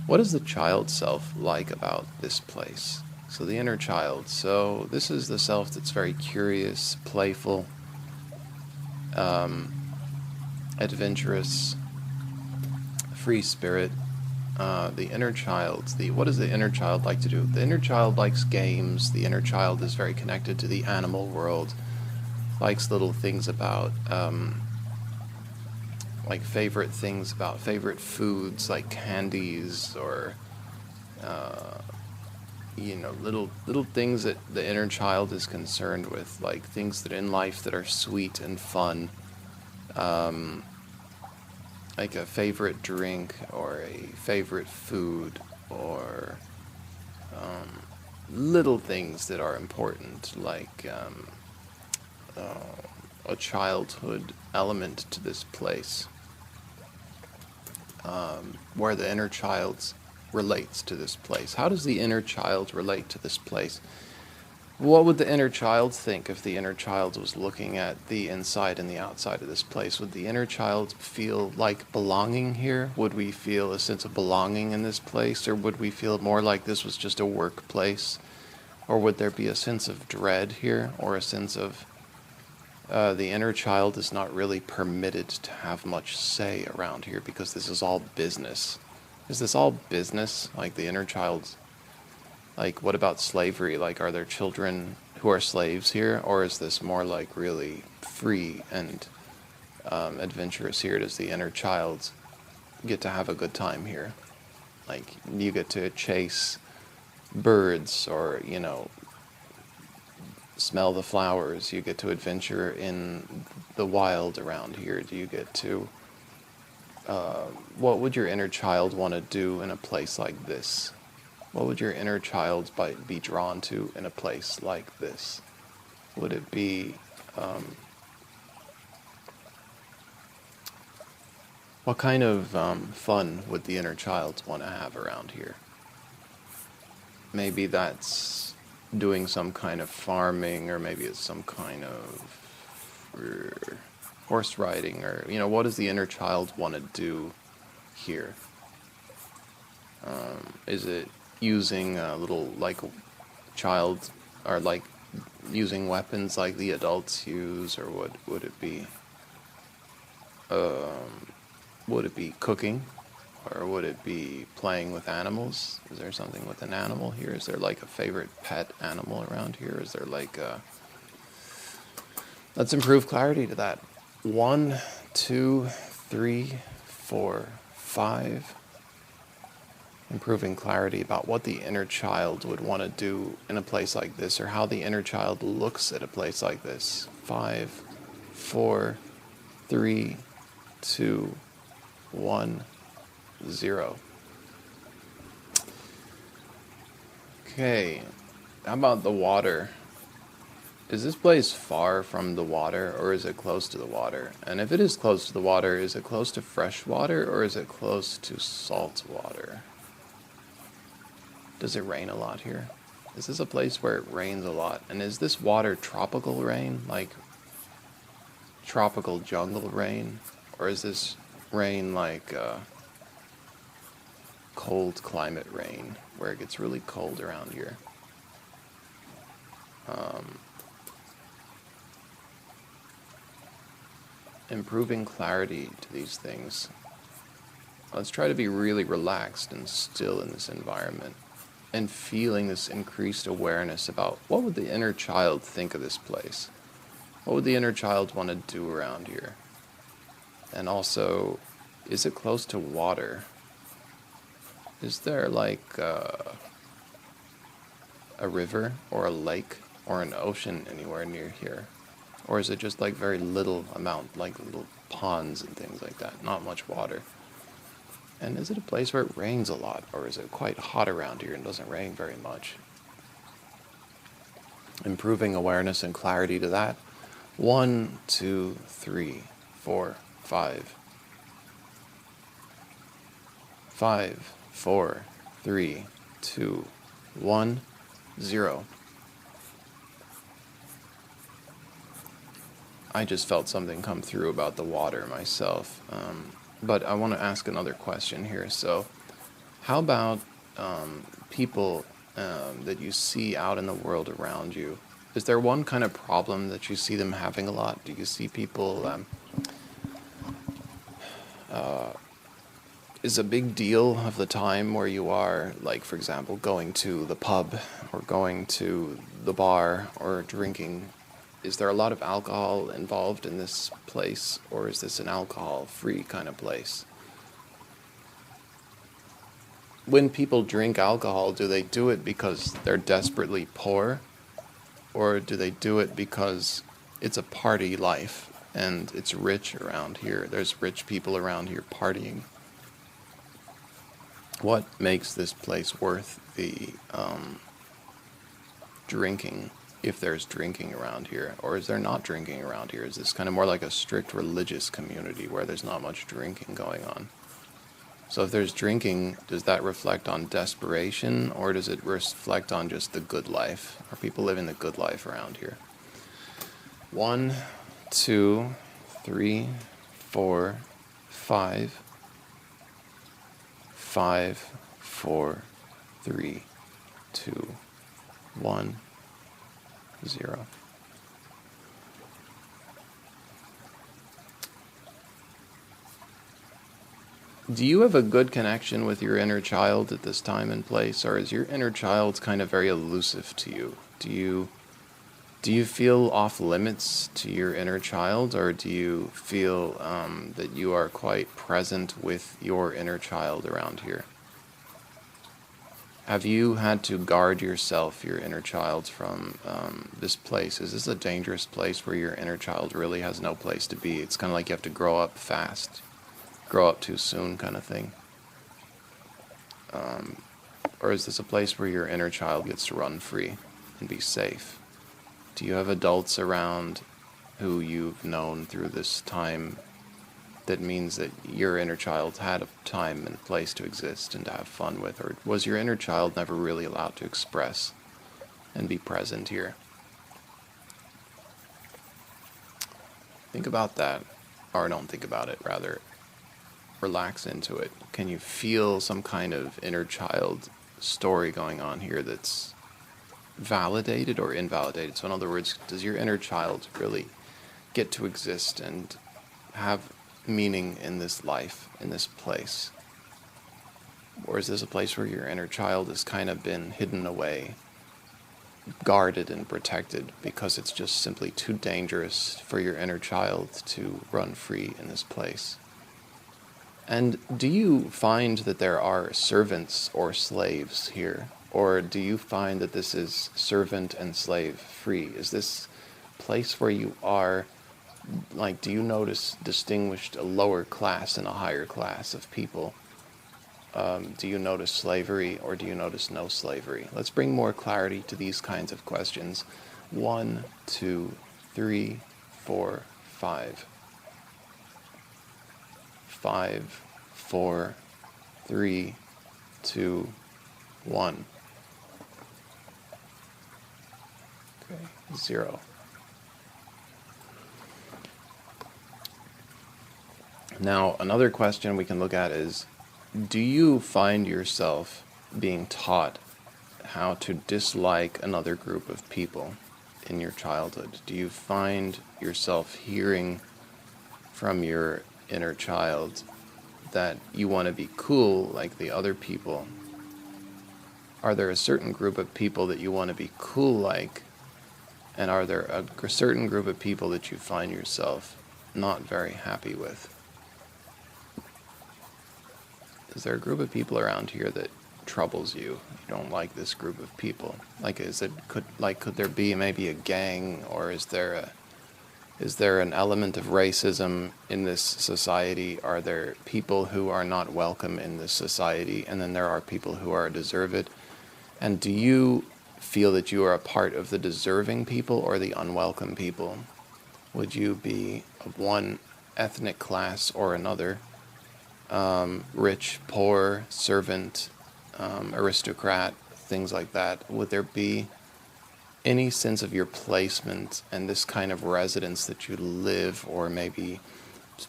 What is the child self like about this place? So the inner child. So this is the self that's very curious, playful, adventurous, free spirit. The inner child. What does the inner child like to do? The inner child likes games. The inner child is very connected to the animal world. Likes little things about like favorite things about favorite foods, like candies, or little things that the inner child is concerned with, like things that in life that are sweet and fun, like a favorite drink or a favorite food, or little things that are important, like a childhood element to this place, where the inner child relates to this place. How does the inner child relate to this place? What would the inner child think if the inner child was looking at the inside and the outside of this place? Would the inner child feel like belonging here? Would we feel a sense of belonging in this place? Or would we feel more like this was just a workplace? Or would there be a sense of dread here? Or a sense of the inner child is not really permitted to have much say around here because this is all business? Is this all business? Like the inner child's, like, what about slavery? Like, are there children who are slaves here? Or is this more like really free and adventurous here? Does the inner child get to have a good time here? Like, you get to chase birds, or, smell the flowers. You get to adventure in the wild around here. Do you get to... what would your inner child want to do in a place like this? What would your inner child be drawn to in a place like this? Would it be What kind of fun would the inner child want to have around here? Maybe that's doing some kind of farming, or maybe it's some kind of horse riding, or, what does the inner child want to do here? Is it using a little, like, child, or like using weapons like the adults use, or what would it be? Would it be cooking? Or would it be playing with animals? Is there something with an animal here? Is there like a favorite pet animal around here? Is there like a... Let's improve clarity to that. 1, 2, 3, 4, 5. Improving clarity about what the inner child would want to do in a place like this, or how the inner child looks at a place like this. 5, 4, 3, 2, 1, 0. Okay, how about the water? Is this place far from the water, or is it close to the water? And if it is close to the water, is it close to fresh water, or is it close to salt water? Does it rain a lot here? Is this a place where it rains a lot? And is this water tropical rain, like tropical jungle rain? Or is this rain like cold climate rain, where it gets really cold around here? Improving clarity to these things. Let's try to be really relaxed and still in this environment, and feeling this increased awareness about what would the inner child think of this place? What would the inner child want to do around here? And also, is it close to water? Is there like a river or a lake or an ocean anywhere near here? Or is it just like very little amount, like little ponds and things like that, not much water? And is it a place where it rains a lot, or is it quite hot around here and doesn't rain very much? Improving awareness and clarity to that. 1, 2, 3, 4, 5. 5, 4, 3, 2, 1, 0. I just felt something come through about the water myself. But I want to ask another question here. So, how about people that you see out in the world around you? Is there one kind of problem that you see them having a lot? Do you see people... is a big deal of the time where you are, like, for example, going to the pub or going to the bar or drinking? Is there a lot of alcohol involved in this place, or is this an alcohol-free kind of place? When people drink alcohol, do they do it because they're desperately poor, or do they do it because it's a party life and it's rich around here? There's rich people around here partying. What makes this place worth the drinking, if there's drinking around here? Or is there not drinking around here? Is this kind of more like a strict religious community where there's not much drinking going on? So if there's drinking, does that reflect on desperation, or does it reflect on just the good life? Are people living the good life around here? 1, 2, 3, 4, 5. 5, 4, 3, 2, 1, 0. Do you have a good connection with your inner child at this time and place, or is your inner child kind of very elusive to you? Do you feel off limits to your inner child, or do you feel that you are quite present with your inner child around here? Have you had to guard yourself, your inner child, from this place? Is this a dangerous place where your inner child really has no place to be? It's kind of like you have to grow up fast, grow up too soon kind of thing. Or is this a place where your inner child gets to run free and be safe? Do you have adults around who you've known through this time that means that your inner child had a time and place to exist and to have fun with? Or was your inner child never really allowed to express and be present here? Think about that. Or don't think about it, rather. Relax into it. Can you feel some kind of inner child story going on here that's validated or invalidated? So in other words, does your inner child really get to exist and have meaning in this life, in this place? Or is this a place where your inner child has kind of been hidden away, guarded and protected, because it's just simply too dangerous for your inner child to run free in this place? And do you find that there are servants or slaves here? Or do you find that this is servant and slave free? Is this place where you are, like, do you notice distinguished a lower class and a higher class of people? Do you notice slavery, or do you notice no slavery? Let's bring more clarity to these kinds of questions. 1, 2, 3, 4, 5. 5, 4, 3, 2, 1. Okay, 0. Now, another question we can look at is, do you find yourself being taught how to dislike another group of people in your childhood? Do you find yourself hearing from your inner child that you want to be cool like the other people? Are there a certain group of people that you want to be cool like? And are there a certain group of people that you find yourself not very happy with? Is there a group of people around here that troubles you? You don't like this group of people. Like, could there be maybe a gang, or is there an element of racism in this society? Are there people who are not welcome in this society, and then there are people who are deserved? And do you feel that you are a part of the deserving people or the unwelcome people? Would you be of one ethnic class or another? Rich, poor, servant, aristocrat, things like that. Would there be any sense of your placement and this kind of residence that you live, or maybe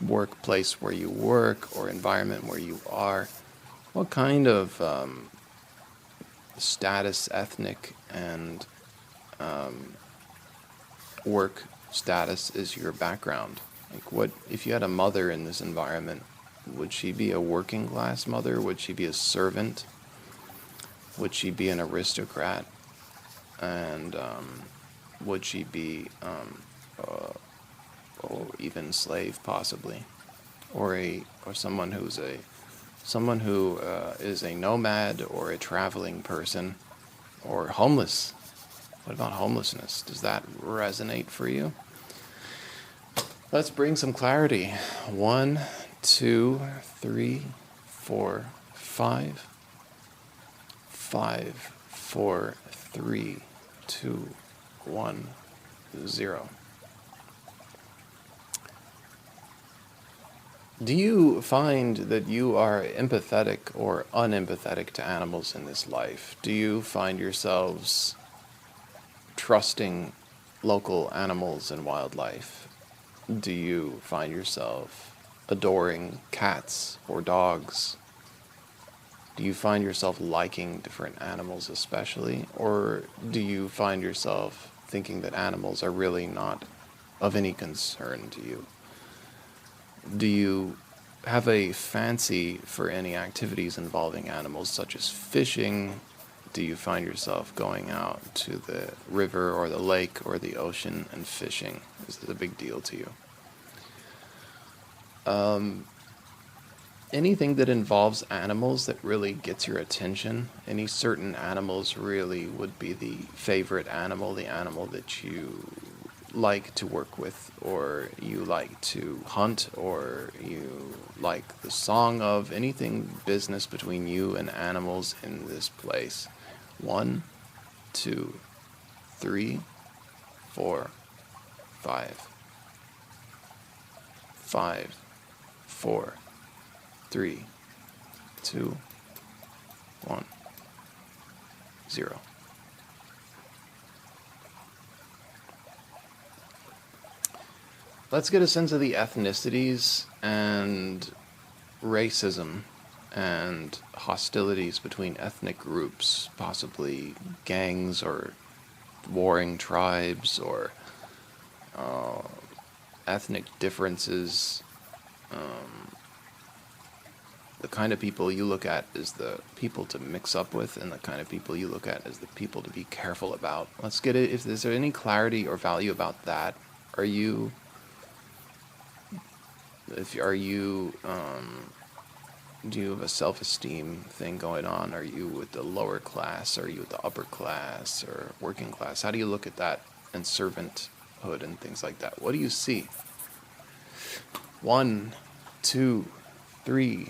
workplace where you work, or environment where you are? What kind of status, ethnic, and work status is your background? Like, what if you had a mother in this environment? Would she be a working class mother? Would she be a servant? Would she be an aristocrat? And would she be, or even slave, possibly, or someone who is a nomad, or a traveling person, or homeless? What about homelessness? Does that resonate for you? Let's bring some clarity. 1, 2, 3, 4, 5. 5, 4, 3, 2, 1, 0. Do you find that you are empathetic or unempathetic to animals in this life? Do you find yourselves trusting local animals and wildlife? Do you find yourself adoring cats or dogs? Do you find yourself liking different animals especially? Or do you find yourself thinking that animals are really not of any concern to you? Do you have a fancy for any activities involving animals, such as fishing? Do you find yourself going out to the river or the lake or the ocean and fishing? Is this a big deal to you? Anything that involves animals that really gets your attention, any certain animals really would be the favorite animal, the animal that you like to work with, or you like to hunt, or you like the song of, anything business between you and animals in this place. 1, 2, 3, 4, 5. 5, 4, 3, 2, 1, 0. Let's get a sense of the ethnicities and racism and hostilities between ethnic groups, possibly gangs or warring tribes or ethnic differences. The kind of people you look at is the people to mix up with, and the kind of people you look at is the people to be careful about. Let's get it. If is there any clarity or value about that? Do you have a self-esteem thing going on? Are you with the lower class? Are you with the upper class or working class? How do you look at that and servanthood and things like that? What do you see? 1, 2, 3,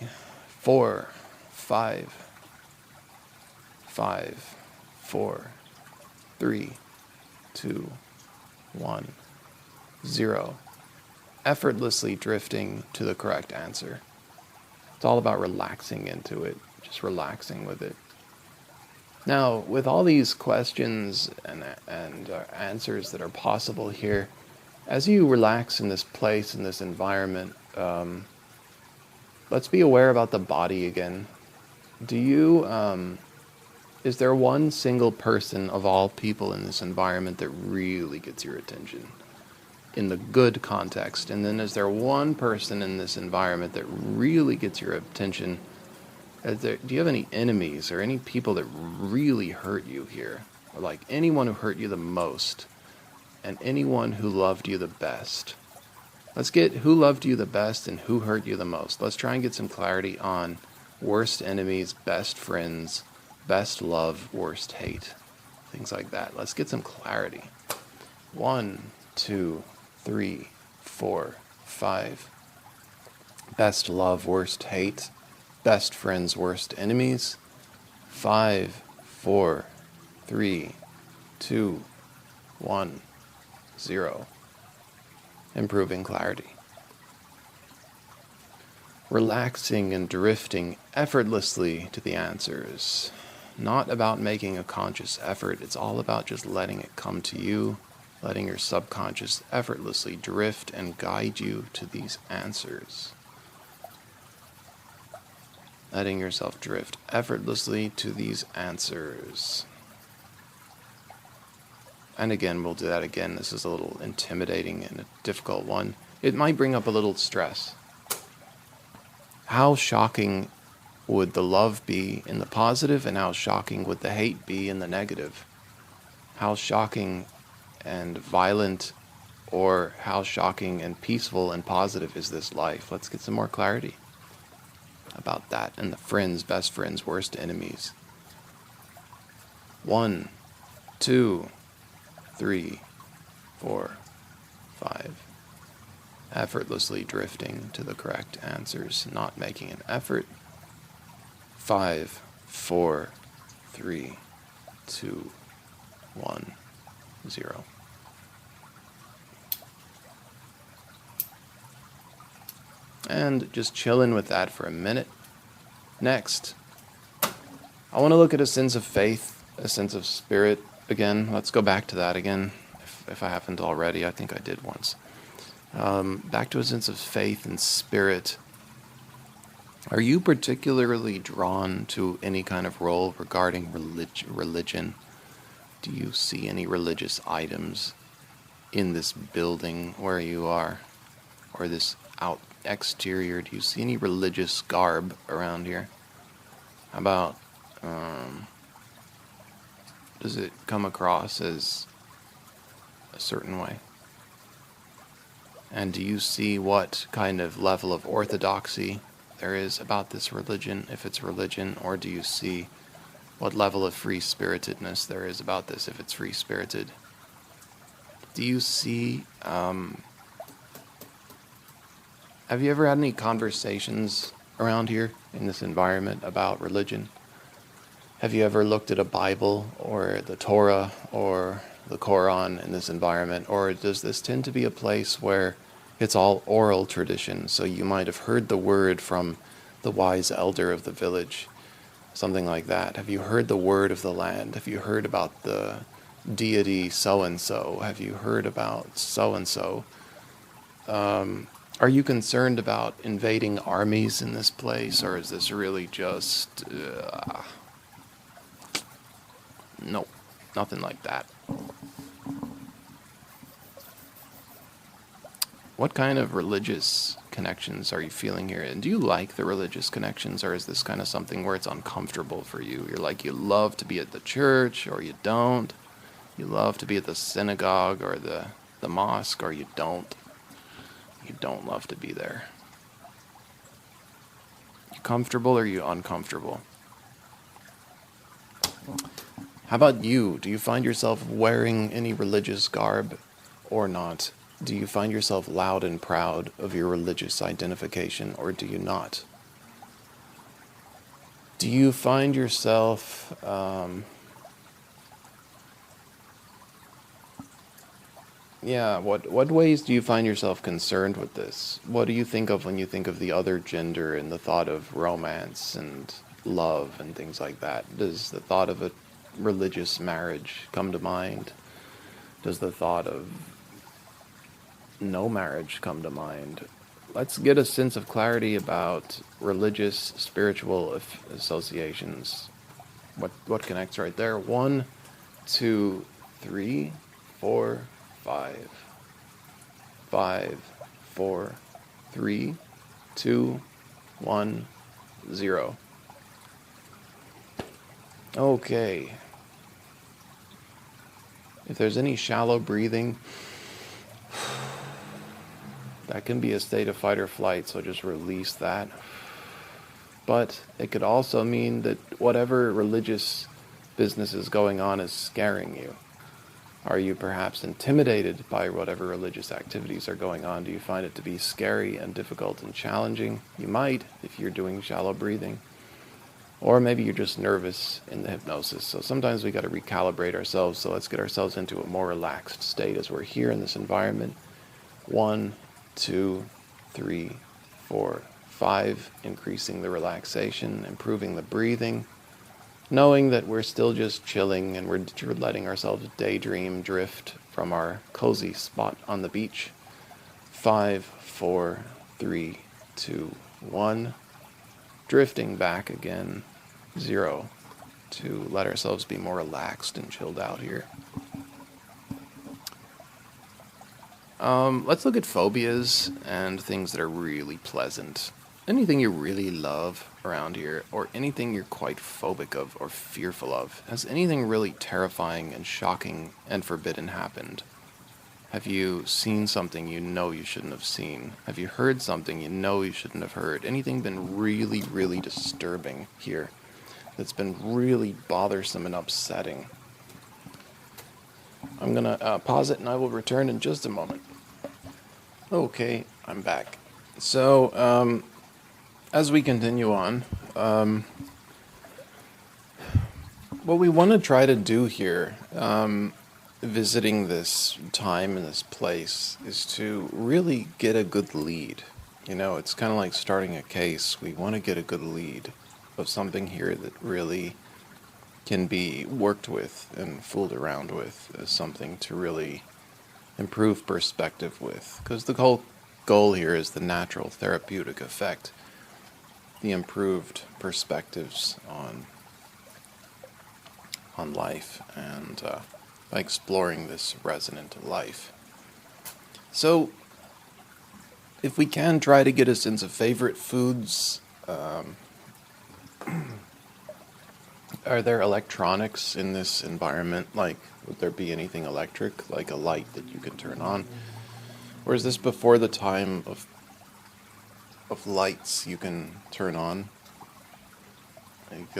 4, 5, 5, 4, 3, 2, 1, 0. Effortlessly drifting to the correct answer. It's all about relaxing into it, just relaxing with it. Now, with all these questions and answers that are possible here, as you relax in this place, in this environment, let's be aware about the body again. Is there one single person of all people in this environment that really gets your attention in the good context? And then is there one person in this environment that really gets your attention? Do you have any enemies or any people that really hurt you here? Or like anyone who hurt you the most and anyone who loved you the best? Let's get who loved you the best and who hurt you the most. Let's try and get some clarity on worst enemies, best friends, best love, worst hate. Things like that. Let's get some clarity. 1, 2, 3, 4, 5. Best love, worst hate. Best friends, worst enemies. 5, 4, 3, 2, 1, 0. Improving clarity. Relaxing and drifting effortlessly to the answers. Not about making a conscious effort. It's all about just letting it come to you, letting your subconscious effortlessly drift and guide you to these answers. Letting yourself drift effortlessly to these answers. And again, we'll do that again. This is a little intimidating and a difficult one. It might bring up a little stress. How shocking would the love be in the positive, and how shocking would the hate be in the negative? How shocking and violent, or how shocking and peaceful and positive is this life? Let's get some more clarity about that. And the friends, best friends, worst enemies. 1, 2, 3, 4, 5. Effortlessly drifting to the correct answers, not making an effort. 5, 4, 3, 2, 1, 0. And just chilling with that for a minute. Next, I want to look at a sense of faith, a sense of spirit again. Let's go back to that again, if I haven't already. I think I did once. Back to a sense of faith and spirit. Are you particularly drawn to any kind of role regarding religion? Do you see any religious items in this building where you are? Or this exterior? Do you see any religious garb around here? How about, does it come across as a certain way? And do you see what kind of level of orthodoxy there is about this religion, if it's religion, or do you see what level of free-spiritedness there is about this, if it's free-spirited? Do you see, have you ever had any conversations around here in this environment about religion? Have you ever looked at a Bible or the Torah or the Quran in this environment? Or does this tend to be a place where It's all oral tradition, so you might have heard the word from the wise elder of the village, something like that. Have you heard the word of the land? Have you heard about the deity so-and-so? Have you heard about so-and-so? Are you concerned about invading armies in this place, or is this really just... no, nothing like that. What kind of religious connections are you feeling here? And do you like the religious connections, or is this kind of something where it's uncomfortable for you? You're like, you love to be at the church, or you don't. You love to be at the synagogue or the mosque, or you don't. You don't love to be there. You comfortable, or are you uncomfortable? How about you? Do you find yourself wearing any religious garb or not? Do you find yourself loud and proud of your religious identification, or do you not? Do you find yourself what ways do you find yourself concerned with this? What do you think of when you think of the other gender and the thought of romance and love and things like that? Does the thought of a religious marriage come to mind? Does the thought of no marriage come to mind? Let's get a sense of clarity about religious, spiritual associations. What connects right there? 1, 2, 3, 4, 5. 5, 4, 3, 2, 1, 0. Okay. If there's any shallow breathing, that can be a state of fight or flight, so just release that. But it could also mean that whatever religious business is going on is scaring you. Are you perhaps intimidated by whatever religious activities are going on? Do you find it to be scary and difficult and challenging? You might, if you're doing shallow breathing. Or maybe you're just nervous in the hypnosis. So sometimes we got to recalibrate ourselves. So let's get ourselves into a more relaxed state as we're here in this environment. 1, 2, 3, 4, 5. Increasing the relaxation, improving the breathing. Knowing that we're still just chilling and we're letting ourselves daydream, drift from our cozy spot on the beach. 5, 4, 3, 2, 1. Drifting back again. 0. To let ourselves be more relaxed and chilled out here. Let's look at phobias and things that are really pleasant. Anything you really love around here, or anything you're quite phobic of or fearful of. Has anything really terrifying and shocking and forbidden happened? Have you seen something you know you shouldn't have seen? Have you heard something you know you shouldn't have heard? Anything been really, really disturbing here that's been really bothersome and upsetting? I'm going to pause it and I will return in just a moment. Okay, I'm back. So, as we continue on, what we want to try to do here, visiting this time and this place, is to really get a good lead. You know, it's kind of like starting a case. We want to get a good lead of something here that really can be worked with and fooled around with as something to really improve perspective with. Because the whole goal here is the natural therapeutic effect, the improved perspectives on life, and by exploring this resonant life. So, if we can try to get a sense of favorite foods, are there electronics in this environment? Like, would there be anything electric, like a light that you can turn on? Or is this before the time of lights you can turn on? Like,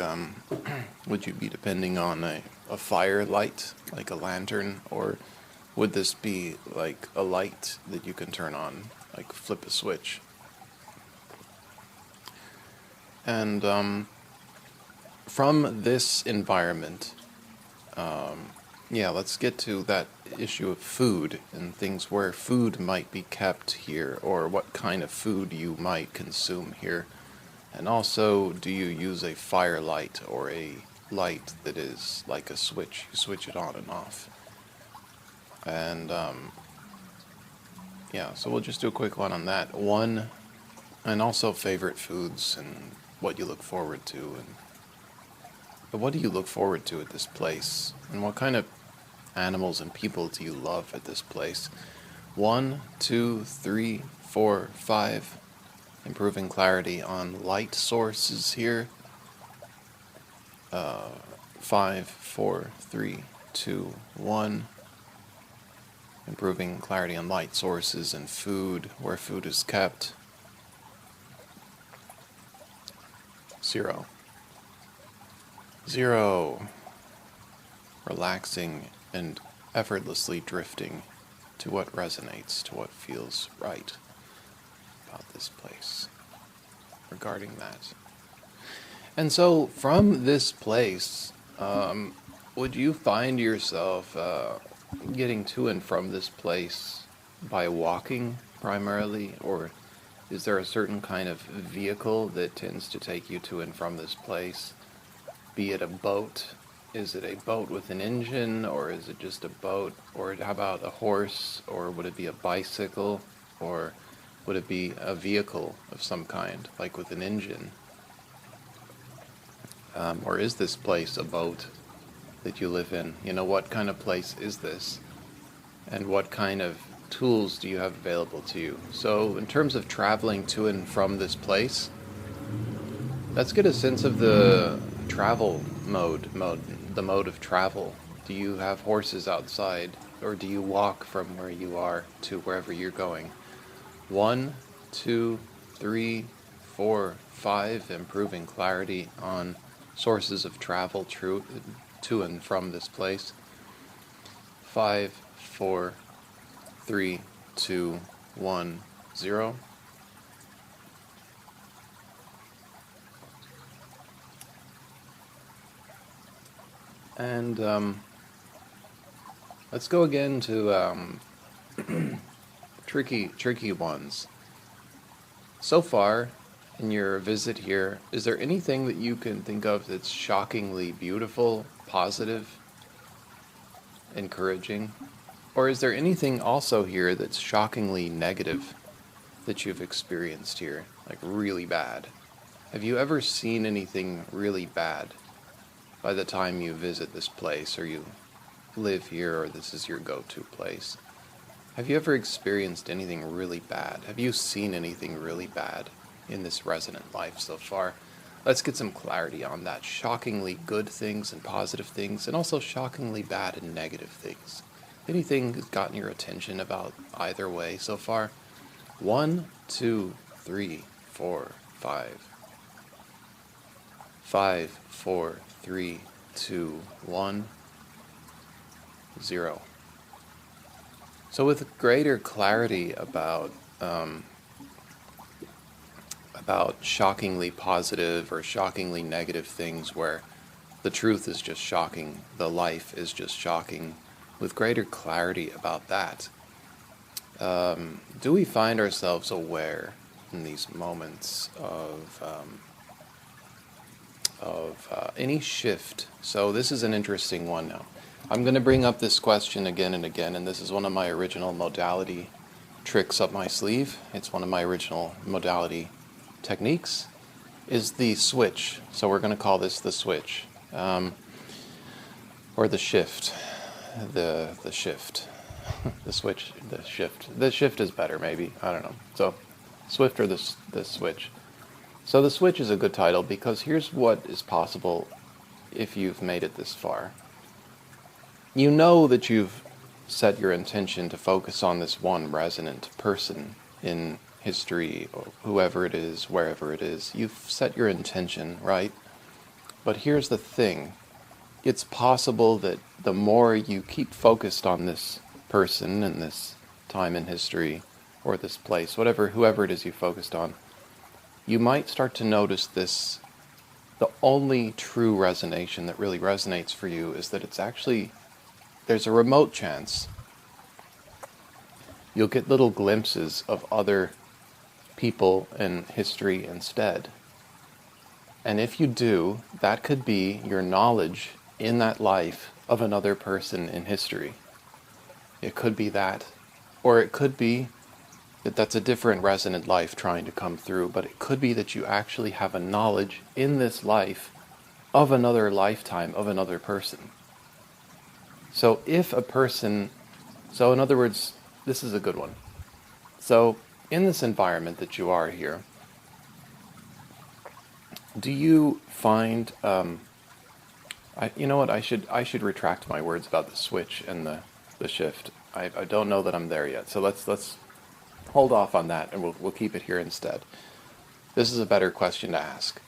would you be depending on a fire light, like a lantern? Or would this be like a light that you can turn on, like flip a switch? And from this environment, Yeah, let's get to that issue of food and things where food might be kept here, or what kind of food you might consume here. And also, do you use a firelight or a light that is like a switch? You switch it on and off. And yeah, so we'll just do a quick one on that. One, and also favorite foods and what you look forward to. But what do you look forward to at this place? And what kind of animals and people do you love at this place? 1, 2, 3, 4, 5. Improving clarity on light sources here. 5, 4, 3, 2, 1. Improving clarity on light sources and food, where food is kept. 0. 0. Relaxing and effortlessly drifting to what resonates, to what feels right about this place regarding that. And so from this place, would you find yourself getting to and from this place by walking primarily, or is there a certain kind of vehicle that tends to take you to and from this place? Be it a boat? Is it a boat with an engine, or is it just a boat? Or how about a horse, or would it be a bicycle, or would it be a vehicle of some kind, like with an engine? Or is this place a boat that you live in? You know, what kind of place is this? And what kind of tools do you have available to you? So in terms of traveling to and from this place, let's get a sense of the travel the mode of travel. Do you have horses outside, or do you walk from where you are to wherever you're going? 1, 2, 3, 4, 5, improving clarity on sources of travel to and from this place. 5, 4, 3, 2, 1, 0. And let's go again to tricky ones. So far, in your visit here, is there anything that you can think of that's shockingly beautiful, positive, encouraging? Or is there anything also here that's shockingly negative that you've experienced here, like really bad? Have you ever seen anything really bad by the time you visit this place, or you live here, or this is your go-to place? Have you ever experienced anything really bad? Have you seen anything really bad in this resonant life so far? Let's get some clarity on that. Shockingly good things and positive things, and also shockingly bad and negative things. Anything that's gotten your attention about either way so far? 1, 2, 3, 4, 5. 5, 4, 3, 2, 1, 0. So with greater clarity about shockingly positive or shockingly negative things, where the truth is just shocking, the life is just shocking, with greater clarity about that, do we find ourselves aware in these moments of any shift? So this is an interesting one now. I'm going to bring up this question again and again, and this is one of my original modality tricks up my sleeve. It's one of my original modality techniques, is the switch. So we're going to call this the switch, or the shift, the shift, the switch, the shift. The shift is better, maybe. I don't know. So Swift or the switch. So the switch is a good title, because here's what is possible if you've made it this far. You know that you've set your intention to focus on this one resonant person in history, or whoever it is, wherever it is. You've set your intention, right? But here's the thing. It's possible that the more you keep focused on this person and this time in history, or this place, whoever it is you focused on, you might start to notice this. The only true resonation that really resonates for you is that it's actually there's a remote chance you'll get little glimpses of other people in history instead. And if you do, that could be your knowledge in that life of another person in history. It could be that. Or it could be that that's a different resonant life trying to come through, but it could be that you actually have a knowledge in this life of another lifetime of another person. So if a person, so in other words, this is a good one. So in this environment that you are here, do you find, you know what, I should retract my words about the switch and the shift. I don't know that I'm there yet, so let's hold off on that, and we'll keep it here instead. This is a better question to ask.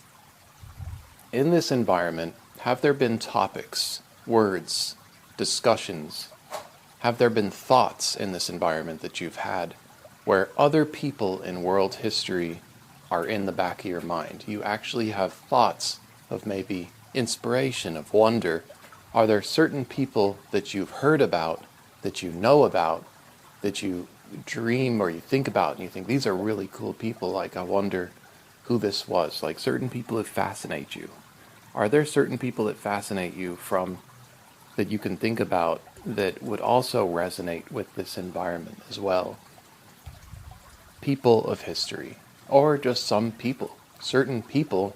In this environment, have there been topics, words, discussions? Have there been thoughts in this environment that you've had where other people in world history are in the back of your mind? You actually have thoughts of maybe inspiration, of wonder. Are there certain people that you've heard about, that you know about, that you dream or you think about, and you think, these are really cool people, like I wonder who this was, like certain people that fascinate you? Are there certain people that fascinate you from, that you can think about, that would also resonate with this environment as well? People of history, or just some people, certain people,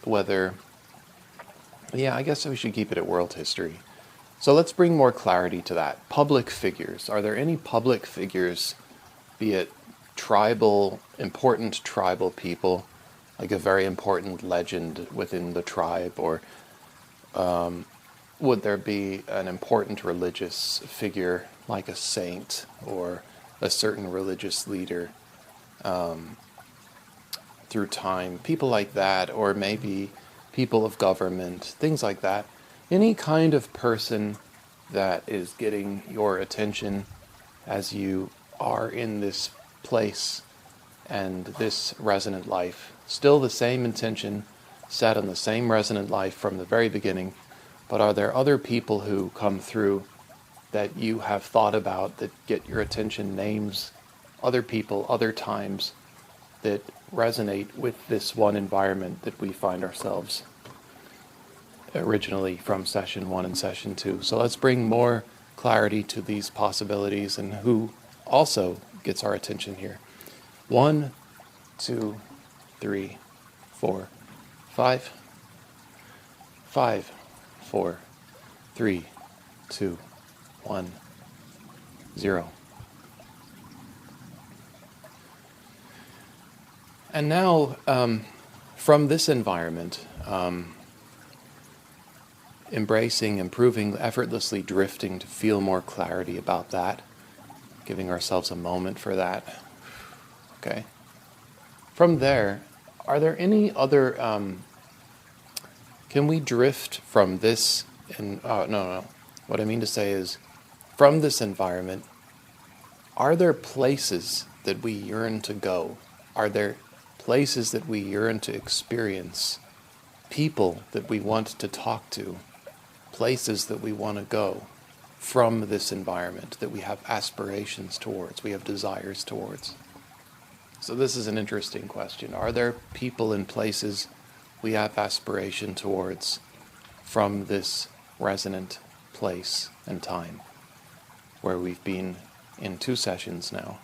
whether, yeah, I guess we should keep it at world history. So let's bring more clarity to that. Public figures. Are there any public figures, be it tribal, important tribal people, like a very important legend within the tribe, or would there be an important religious figure, like a saint, or a certain religious leader through time? People like that, or maybe people of government, things like that. Any kind of person that is getting your attention as you are in this place and this resonant life. Still the same intention, set on the same resonant life from the very beginning, but are there other people who come through that you have thought about, that get your attention, names, other people, other times, that resonate with this one environment that we find ourselves originally from session 1 and session 2. So let's bring more clarity to these possibilities and who also gets our attention here. 1, 2, 3, 4, 5. 5, 4, 3, 2, 1, 0. And now, from this environment, embracing, improving, effortlessly drifting to feel more clarity about that, giving ourselves a moment for that. Okay. From there, are there any other, can we drift from this, no. What I mean to say is, from this environment, are there places that we yearn to go? Are there places that we yearn to experience? People that we want to talk to? Places that we want to go from this environment, that we have aspirations towards, we have desires towards? So this is an interesting question. Are there people and places we have aspiration towards from this resonant place and time, where we've been in 2 sessions now,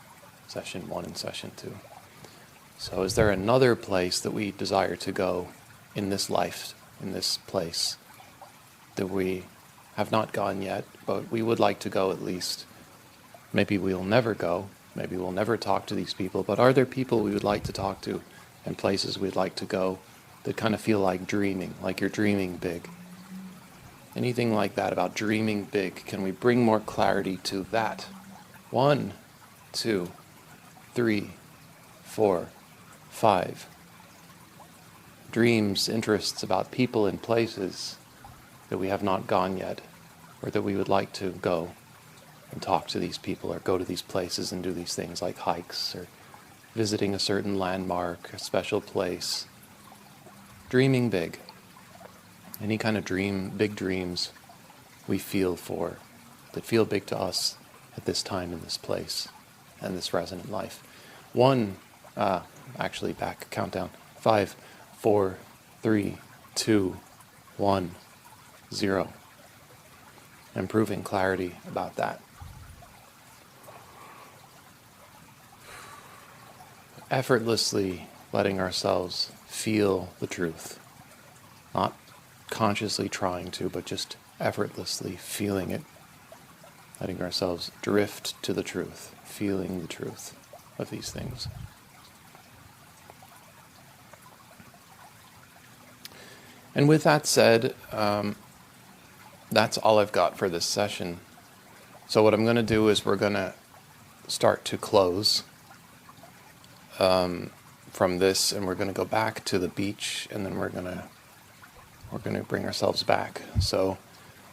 session 1 and session 2? So is there another place that we desire to go in this life, in this place, that we have not gone yet, but we would like to go at least? Maybe we'll never go, maybe we'll never talk to these people, but are there people we would like to talk to and places we'd like to go that kind of feel like dreaming, like you're dreaming big? Anything like that about dreaming big? Can we bring more clarity to that? 1, 2, 3, 4, 5. Dreams, interests about people and places that we have not gone yet, or that we would like to go and talk to these people, or go to these places and do these things like hikes, or visiting a certain landmark, a special place. Dreaming big. Any kind of dream, big dreams we feel for, that feel big to us at this time in this place and this resonant life. Actually back, countdown. 5, 4, 3, 2, 1, 0. Improving clarity about that. Effortlessly letting ourselves feel the truth. Not consciously trying to, but just effortlessly feeling it. Letting ourselves drift to the truth, feeling the truth of these things. And with that said, that's all I've got for this session. So what I'm going to do is we're going to start to close from this, and we're going to go back to the beach, and then we're going to bring ourselves back. So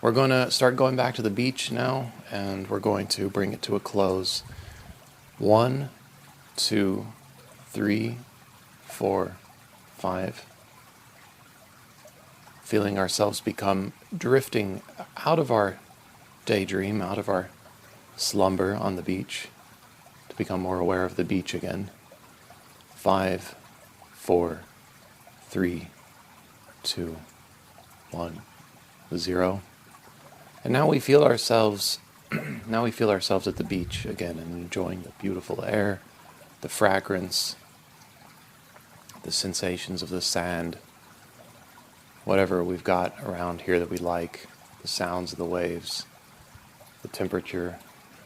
we're going to start going back to the beach now, and we're going to bring it to a close. 1, 2, 3, 4, 5. Feeling ourselves become drifting out of our daydream, out of our slumber on the beach, to become more aware of the beach again. 5, 4, 3, 2, 1, 0. And now we feel ourselves at the beach again and enjoying the beautiful air, the fragrance, the sensations of the sand, whatever we've got around here that we like, the sounds of the waves, the temperature,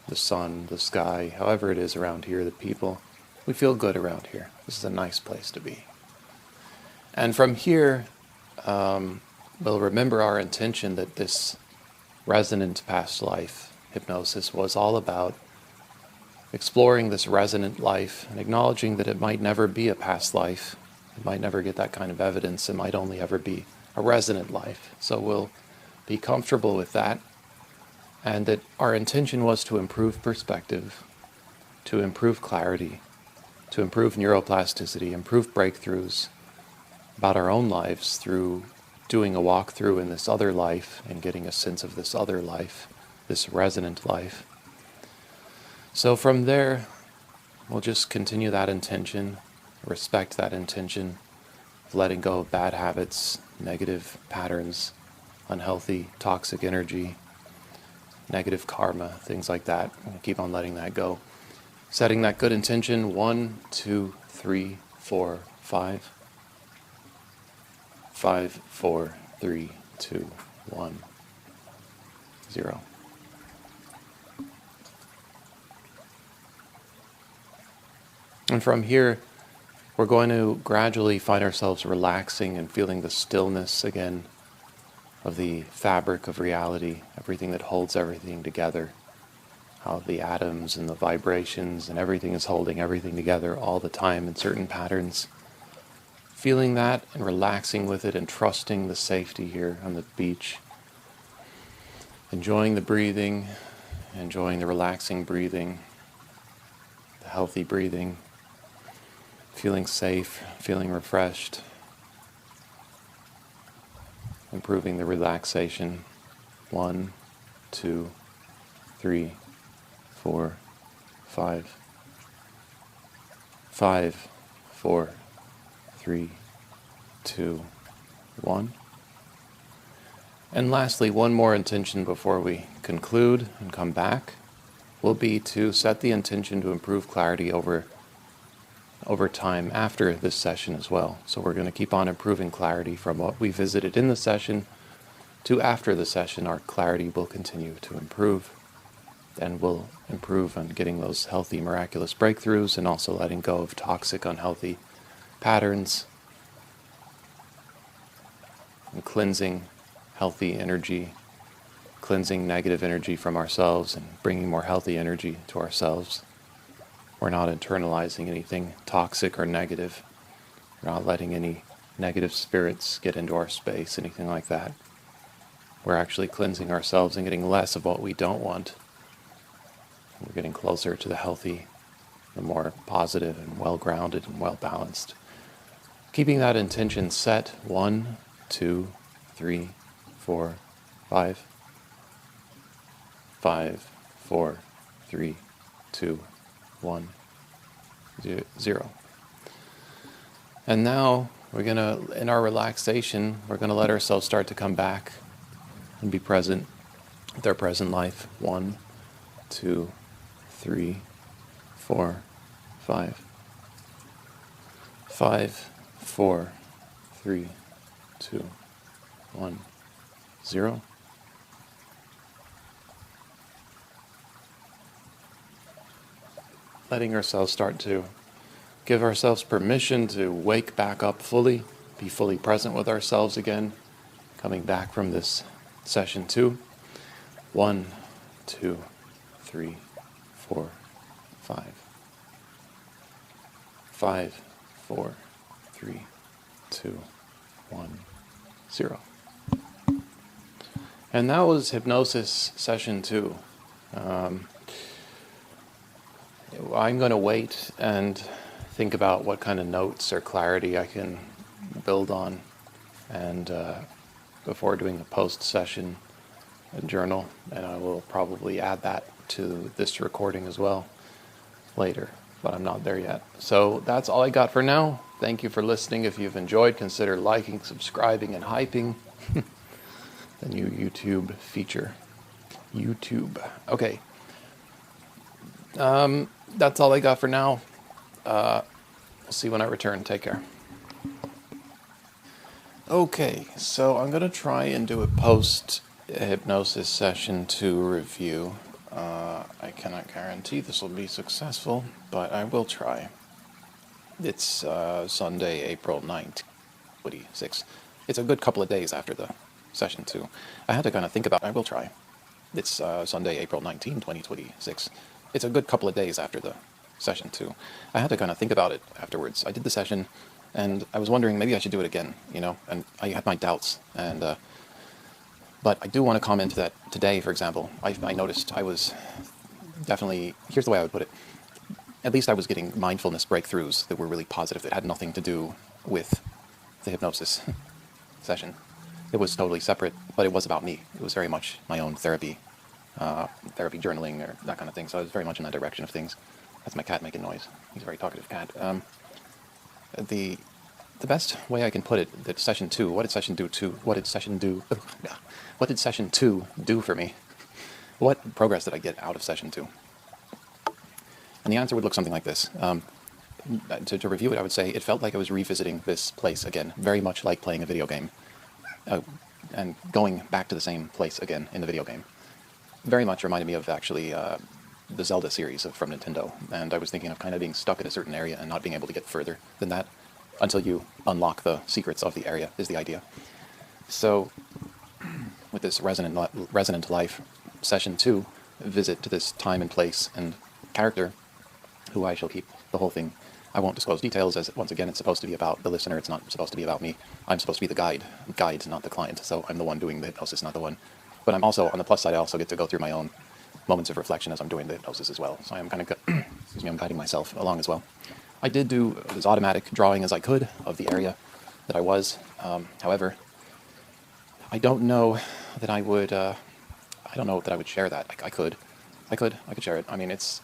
the sun, the sky, however it is around here, the people. We feel good around here. This is a nice place to be. And from here, we'll remember our intention that this resonant past life hypnosis was all about exploring this resonant life and acknowledging that it might never be a past life. It might never get that kind of evidence. It might only ever be a resonant life. So we'll be comfortable with that. And that our intention was to improve perspective, to improve clarity, to improve neuroplasticity, improve breakthroughs about our own lives through doing a walkthrough in this other life and getting a sense of this other life, this resonant life. So from there, we'll just continue that intention, respect that intention, letting go of bad habits, negative patterns, unhealthy, toxic energy, negative karma, things like that. We'll keep on letting that go. Setting that good intention, 1, 2, 3, 4, 5. 5, 4, 3, 2, 1, 0. And from here, we're going to gradually find ourselves relaxing and feeling the stillness again of the fabric of reality, everything that holds everything together, how the atoms and the vibrations and everything is holding everything together all the time in certain patterns. Feeling that and relaxing with it and trusting the safety here on the beach. Enjoying the breathing, enjoying the relaxing breathing, the healthy breathing. Feeling safe, feeling refreshed. Improving the relaxation. 1, 2, 3, 4, 5. 5, 4, 3, 2, 1. And lastly, one more intention before we conclude and come back will be to set the intention to improve clarity over time after this session as well. So we're going to keep on improving clarity from what we visited in the session to after the session. Our clarity will continue to improve, and we'll improve on getting those healthy, miraculous breakthroughs and also letting go of toxic, unhealthy patterns and cleansing healthy energy, cleansing negative energy from ourselves and bringing more healthy energy to ourselves. We're not internalizing anything toxic or negative. We're not letting any negative spirits get into our space, anything like that. We're actually cleansing ourselves and getting less of what we don't want. We're getting closer to the healthy, the more positive and well-grounded and well-balanced. Keeping that intention set, 1, 2, 3, 4, 5. 5, 4, 3, 2, 1, 0. And now we're going to, in our relaxation, we're going to let ourselves start to come back and be present with our present life. 1, 2, 3, 4, 5. 5, 4, 3, 2, 1, 0. Letting ourselves start to give ourselves permission to wake back up fully, be fully present with ourselves again, coming back from this session 2. 1, 2, 3, 4, 5. 5, 4, 3, 2, 1, 0. And that was Hypnosis Session 2. I'm going to wait and think about what kind of notes or clarity I can build on, and before doing a post-session journal, and I will probably add that to this recording as well later, but I'm not there yet. So that's all I got for now. Thank you for listening. If you've enjoyed, consider liking, subscribing, and hyping the new YouTube feature. YouTube. Okay. That's all I got for now. We'll see when I return. Take care. Okay, so I'm going to try and do a post-hypnosis session 2 review. I cannot guarantee this will be successful, but I will try. It's Sunday, April 9th, 26. It's a good couple of days after the session 2. I had to kind of think about it. I will try. It's Sunday, April 19, 2026. It's a good couple of days after the session 2. I had to kind of think about it afterwards. I did the session, and I was wondering maybe I should do it again, and I had my doubts. And but I do want to comment that today, for example, I noticed I was definitely, here's the way I would put it, at least I was getting mindfulness breakthroughs that were really positive, that had nothing to do with the hypnosis session. It was totally separate, but it was about me. It was very much my own therapy journaling, or that kind of thing. So I was very much in that direction of things. That's my cat making noise. He's a very talkative cat. The best way I can put it, that session 2, what did session 2 do for me? What progress did I get out of session 2? And the answer would look something like this. To review it, I would say it felt like I was revisiting this place again, very much like playing a video game, and going back to the same place again in the video game. Very much reminded me of actually the Zelda series from Nintendo, and I was thinking of kind of being stuck in a certain area and not being able to get further than that until you unlock the secrets of the area, is the idea. So with this Resonant Life session 2 visit to this time and place and character, who I shall keep the whole thing. I won't disclose details, as once again it's supposed to be about the listener, it's not supposed to be about me. I'm supposed to be the guide, not the client, so I'm the one doing the hypnosis, not the one. But I'm also, on the plus side, I also get to go through my own moments of reflection as I'm doing the hypnosis as well. So I'm kind of, I'm guiding myself along as well. I did do as automatic drawing as I could of the area that I was. However, I don't know that I would share that. I could share it. I mean, it's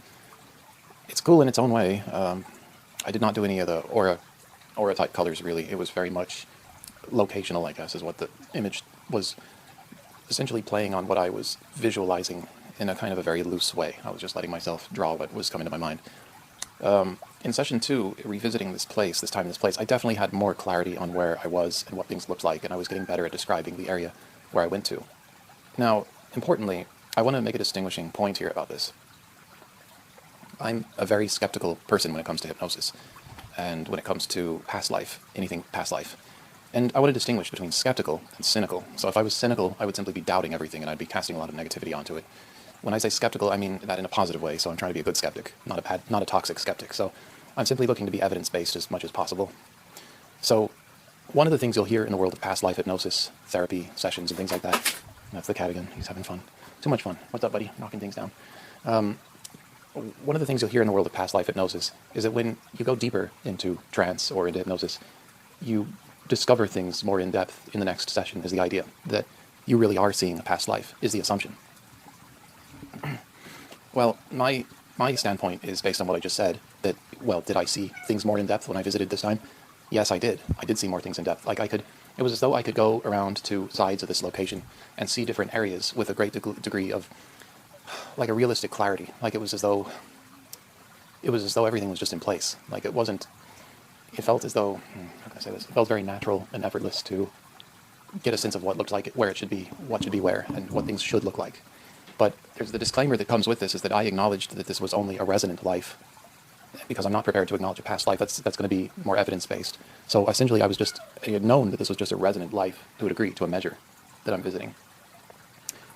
cool in its own way. I did not do any of the aura type colors really. It was very much locational, I guess, is what the image was, essentially playing on what I was visualizing in a kind of a very loose way. I was just letting myself draw what was coming to my mind. In session 2, revisiting this place, this time and this place, I definitely had more clarity on where I was and what things looked like, and I was getting better at describing the area where I went to. Now, importantly, I want to make a distinguishing point here about this. I'm a very skeptical person when it comes to hypnosis, and when it comes to past life, anything past life. And I want to distinguish between skeptical and cynical. So if I was cynical, I would simply be doubting everything, and I'd be casting a lot of negativity onto it. When I say skeptical, I mean that in a positive way, so I'm trying to be a good skeptic, not a toxic skeptic. So I'm simply looking to be evidence-based as much as possible. So one of the things you'll hear in the world of past life hypnosis, therapy sessions, and things like that, that's the cat again, he's having fun. Too much fun. What's up, buddy? Knocking things down. One of the things you'll hear in the world of past life hypnosis is that when you go deeper into trance or into hypnosis, you discover things more in depth in the next session, is the idea. That you really are seeing a past life, is the assumption. Well, my standpoint is based on what I just said, that, well, did I see things more in depth when I visited this time? Yes, I did. I did see more things in depth. It was as though I could go around to sides of this location and see different areas with a great degree of, like, a realistic clarity. Like, it was as though everything was just in place. Like, it felt as though, how can I say this? It felt very natural and effortless to get a sense of what looked like, where it should be, what should be where, and what things should look like. But there's the disclaimer that comes with this, is that I acknowledged that this was only a resonant life, because I'm not prepared to acknowledge a past life. That's going to be more evidence-based. So essentially, I had known that this was just a resonant life to a degree, to a measure, that I'm visiting.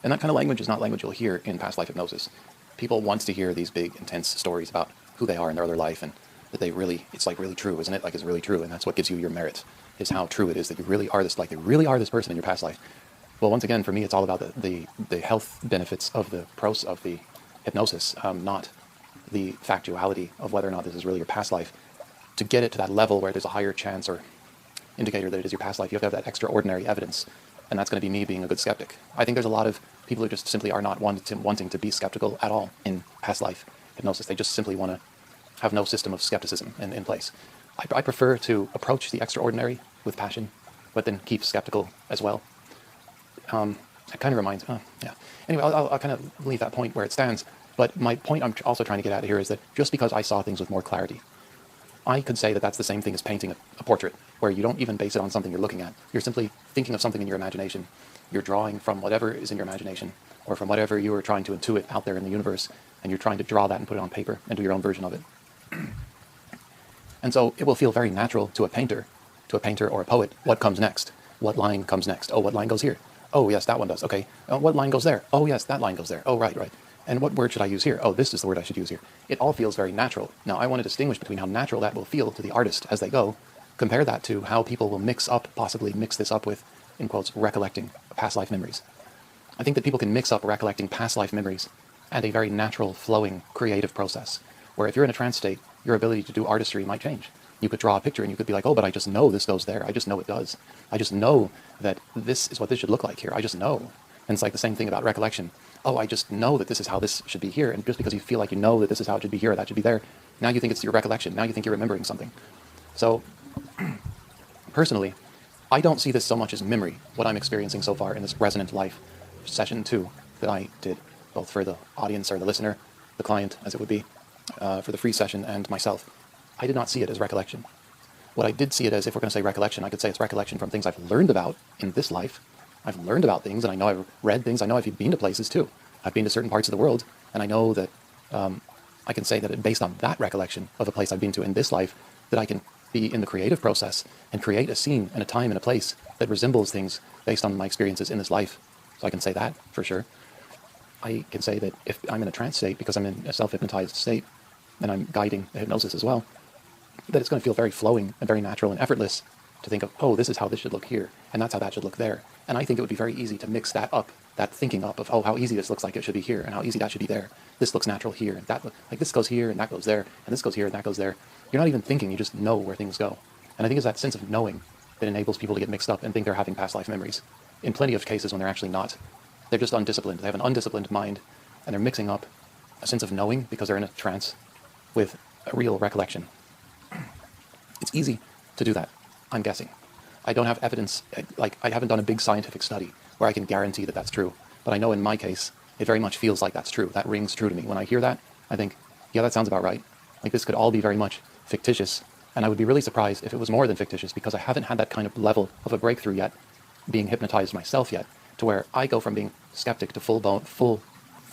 And that kind of language is not language you'll hear in past life hypnosis. People want to hear these big, intense stories about who they are in their other life, and that it's like really true, isn't it? Like, it's really true, and that's what gives you your merit, is how true it is that you really are this, like, they really are this person in your past life. Well, once again, for me, it's all about the health benefits of the hypnosis, not the factuality of whether or not this is really your past life. To get it to that level where there's a higher chance or indicator that it is your past life, you have to have that extraordinary evidence, and that's going to be me being a good skeptic. I think there's a lot of people who just simply are not wanting to be skeptical at all in past life hypnosis. They just simply want to have no system of skepticism in place. I prefer to approach the extraordinary with passion, but then keep skeptical as well. It kind of reminds, yeah. Anyway, I'll kind of leave that point where it stands. But my point I'm also trying to get at here is that just because I saw things with more clarity, I could say that that's the same thing as painting a portrait, where you don't even base it on something you're looking at. You're simply thinking of something in your imagination. You're drawing from whatever is in your imagination, or from whatever you are trying to intuit out there in the universe, and you're trying to draw that and put it on paper and do your own version of it. And so it will feel very natural to a painter or a poet, what comes next? What line comes next? Oh, what line goes here? Oh, yes, that one does. Okay. What line goes there? Oh, yes, that line goes there. Oh, right. And what word should I use here? Oh, this is the word I should use here. It all feels very natural. Now, I want to distinguish between how natural that will feel to the artist as they go. Compare that to how people will possibly mix this up with, in quotes, recollecting past life memories. I think that people can mix up recollecting past life memories and a very natural, flowing, creative process, where if you're in a trance state, your ability to do artistry might change. You could draw a picture and you could be like, oh, but I just know this goes there. I just know it does. I just know that this is what this should look like here. I just know. And it's like the same thing about recollection. Oh, I just know that this is how this should be here. And just because you feel like you know that this is how it should be here or that should be there, now you think it's your recollection. Now you think you're remembering something. So, personally, I don't see this so much as memory, what I'm experiencing so far in this Resonant Life session 2 that I did, both for the audience or the listener, the client, as it would be, for the free session, and myself. I did not see it as recollection. What I did see it as, if we're going to say recollection, I could say it's recollection from things I've learned about in this life. I've learned about things, and I know I've read things. I know I've been to places too. I've been to certain parts of the world, and I know that I can say that based on that recollection of a place I've been to in this life, that I can be in the creative process and create a scene and a time and a place that resembles things based on my experiences in this life. So I can say that for sure. I can say that if I'm in a trance state, because I'm in a self-hypnotized state, and I'm guiding the hypnosis as well, that it's going to feel very flowing and very natural and effortless to think of, oh, this is how this should look here, and that's how that should look there. And I think it would be very easy to mix that up, that thinking up of, oh, how easy this looks like it should be here, and how easy that should be there. This looks natural here, and that, like this goes here, and that goes there, and this goes here, and that goes there. You're not even thinking, you just know where things go. And I think it's that sense of knowing that enables people to get mixed up and think they're having past life memories. In plenty of cases when they're actually not. They're just undisciplined. They have an undisciplined mind, and they're mixing up a sense of knowing, because they're in a trance, with a real recollection. It's easy to do that, I'm guessing. I don't have evidence, like I haven't done a big scientific study where I can guarantee that that's true. But I know in my case, it very much feels like that's true. That rings true to me. When I hear that, I think, yeah, that sounds about right. Like this could all be very much fictitious. And I would be really surprised if it was more than fictitious, because I haven't had that kind of level of a breakthrough yet, being hypnotized myself yet, to where I go from being skeptic to full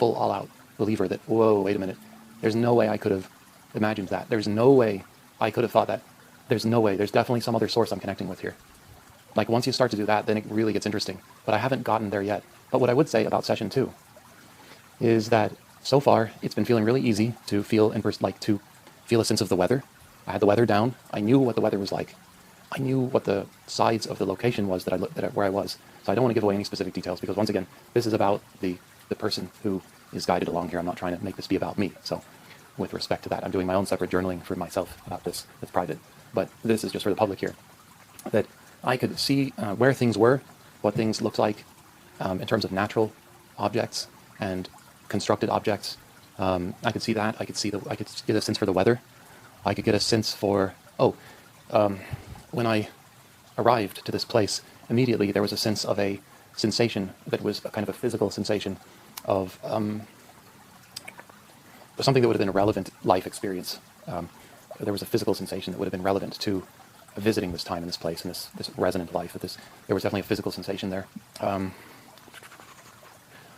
all-out believer that, whoa, wait a minute. There's no way I could have imagined that. There's no way I could have thought that. There's no way. There's definitely some other source I'm connecting with here. Like once you start to do that, then it really gets interesting. But I haven't gotten there yet. But what I would say about session 2 is that so far it's been feeling really easy to feel to feel a sense of the weather. I had the weather down. I knew what the weather was like. I knew what the sides of the location was where I was. So I don't want to give away any specific details, because once again, this is about the person who is guided along here. I'm not trying to make this be about me. So with respect to that, I'm doing my own separate journaling for myself about this. It's private. But this is just for the public here. That I could see where things were, what things looked like in terms of natural objects and constructed objects, I could see that. I could get a sense for the weather. I could get a sense for, when I arrived to this place, immediately there was a sense of a sensation that was a kind of a physical sensation of something that would have been a relevant life experience. There was a physical sensation that would have been relevant to visiting this time in this place, in this resonant life. There was definitely a physical sensation there.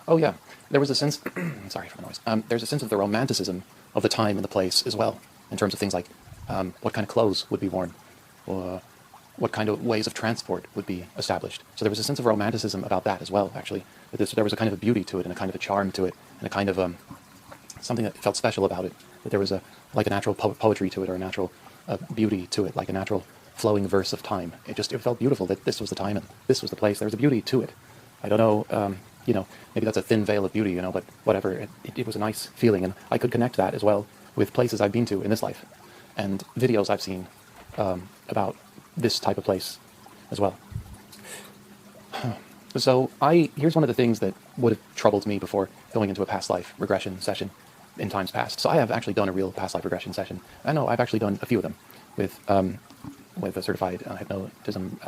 There was a sense, sorry for the noise, there's a sense of the romanticism of the time and the place as well, in terms of things like what kind of clothes would be worn, or what kind of ways of transport would be established. So there was a sense of romanticism about that as well, actually. There was a kind of a beauty to it, and a kind of a charm to it, and a kind of something that felt special about it, that there was a natural poetry to it, or a natural beauty to it, like a natural flowing verse of time. It felt beautiful that this was the time and this was the place. There was a beauty to it. I don't know, maybe that's a thin veil of beauty, but whatever. It was a nice feeling, and I could connect that as well with places I've been to in this life, and videos I've seen about this type of place as well. So here's one of the things that would have troubled me before going into a past life regression session in times past. So I have actually done a real past life regression session. I know I've actually done a few of them with a certified hypnotism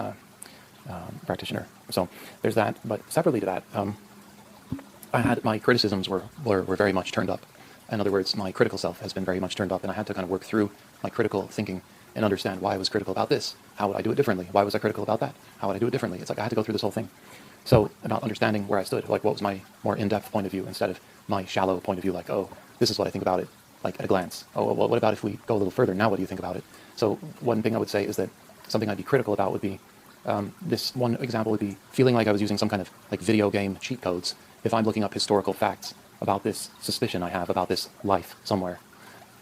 practitioner. So there's that. But separately to that, I had my criticisms were very much turned up. In other words, my critical self has been very much turned up, and I had to kind of work through my critical thinking and understand why I was critical about this. How would I do it differently? Why was I critical about that? How would I do it differently? It's like I had to go through this whole thing. So about understanding where I stood, like what was my more in-depth point of view instead of my shallow point of view, like, oh, this is what I think about it, like at a glance. Oh, well, what about if we go a little further? Now what do you think about it? So one thing I would say is that something I'd be critical about would be, this one example would be feeling like I was using some kind of like video game cheat codes if I'm looking up historical facts about this suspicion I have about this life somewhere,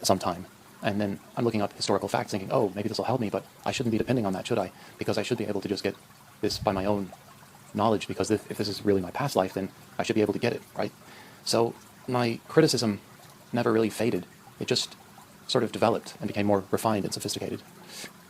sometime. And then I'm looking up historical facts thinking, oh, maybe this will help me, but I shouldn't be depending on that, should I? Because I should be able to just get this by my own knowledge, because if this is really my past life, then I should be able to get it, right? So my criticism never really faded. It just sort of developed and became more refined and sophisticated.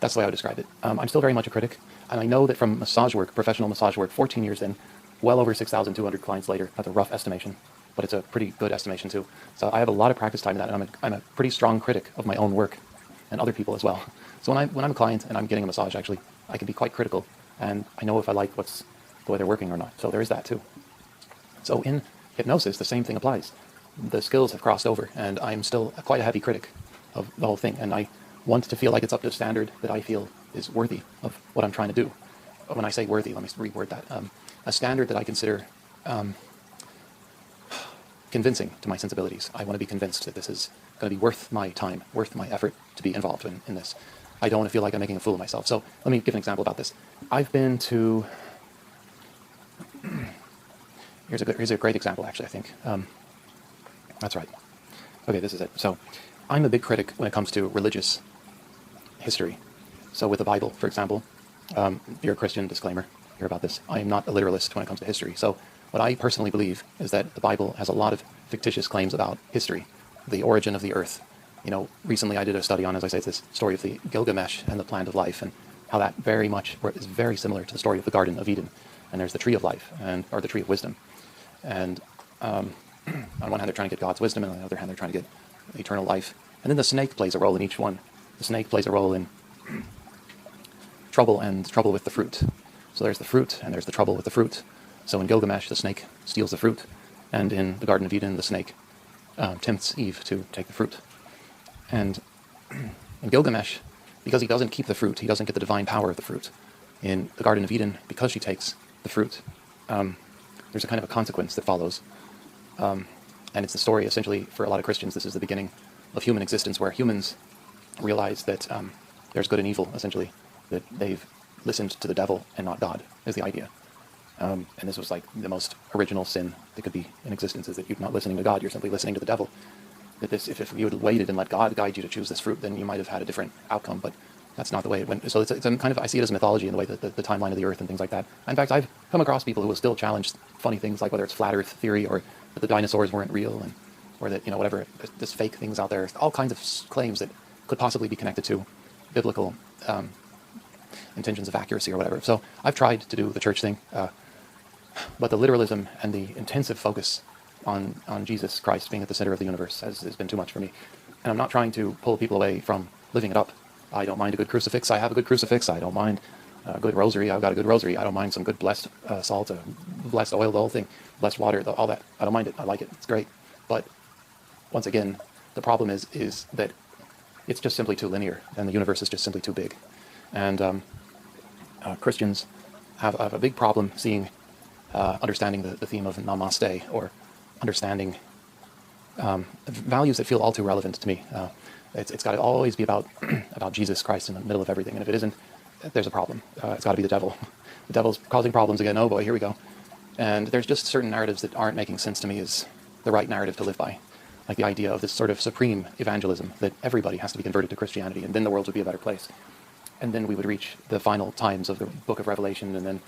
That's the way I would describe it. I'm still very much a critic, and I know that from massage work, professional massage work, 14 years in, well over 6,200 clients later, that's a rough estimation, but it's a pretty good estimation too. So I have a lot of practice time in that, and I'm a pretty strong critic of my own work and other people as well. So when I'm a client and I'm getting a massage, actually, I can be quite critical, and I know if I like the way they're working or not. So there is that too. So in hypnosis, the same thing applies. The skills have crossed over, and I'm still quite a heavy critic of the whole thing, and I want to feel like it's up to a standard that I feel is worthy of what I'm trying to do. When I say worthy, let me reword that. A standard that I consider convincing to my sensibilities. I want to be convinced that this is going to be worth my time, worth my effort to be involved in this. I don't want to feel like I'm making a fool of myself. So let me give an example about this. I've been to... Here's a great example, actually, I think. That's right. Okay, this is it. So I'm a big critic when it comes to religious history. So with the Bible, for example, if you're a Christian, disclaimer, hear about this. I am not a literalist when it comes to history. So what I personally believe is that the Bible has a lot of fictitious claims about history, the origin of the earth. Recently I did a study on, as I say, it's this story of the Gilgamesh and the plant of life, and how that very much is very similar to the story of the Garden of Eden. And there's the tree of life, or the tree of wisdom. And on one hand they're trying to get God's wisdom, and on the other hand they're trying to get eternal life. And then the snake plays a role in each one. The snake plays a role in trouble with the fruit. So there's the fruit, and there's the trouble with the fruit. So in Gilgamesh, the snake steals the fruit, and in the Garden of Eden, the snake tempts Eve to take the fruit. And in Gilgamesh, because he doesn't keep the fruit, he doesn't get the divine power of the fruit. In the Garden of Eden, because she takes the fruit, there's a kind of a consequence that follows. And it's the story, essentially, for a lot of Christians, this is the beginning of human existence, where humans realize that there's good and evil, essentially, that they've listened to the devil and not God, is the idea. And this was like the most original sin that could be in existence, is that you're not listening to God, you're simply listening to the devil. That if you had waited and let God guide you to choose this fruit, then you might have had a different outcome, but that's not the way it went. So it's kind of, I see it as mythology in the way that the timeline of the earth and things like that. In fact, I've come across people who will still challenge funny things, like whether it's flat earth theory, or that the dinosaurs weren't real, or that, whatever, there's fake things out there, all kinds of claims that could possibly be connected to biblical intentions of accuracy or whatever. So I've tried to do the church thing, but the literalism and the intensive focus on Jesus Christ being at the center of the universe has been too much for me. And I'm not trying to pull people away from living it up. I don't mind a good crucifix. I have a good crucifix. I don't mind a good rosary. I've got a good rosary. I don't mind some good blessed salt, blessed oil, the whole thing, blessed water, all that. I don't mind it. I like it. It's great. But once again, the problem is that it's just simply too linear, and the universe is just simply too big. And Christians have a big problem understanding the theme of namaste, or understanding values that feel all too relevant to me. It's got to always be about about Jesus Christ in the middle of everything, and if it isn't, there's a problem. It's got to be the devil. The devil's causing problems again. Oh boy, here we go. And there's just certain narratives that aren't making sense to me as the right narrative to live by. Like the idea of this sort of supreme evangelism, that everybody has to be converted to Christianity, and then the world would be a better place. And then we would reach the final times of the book of Revelation, and then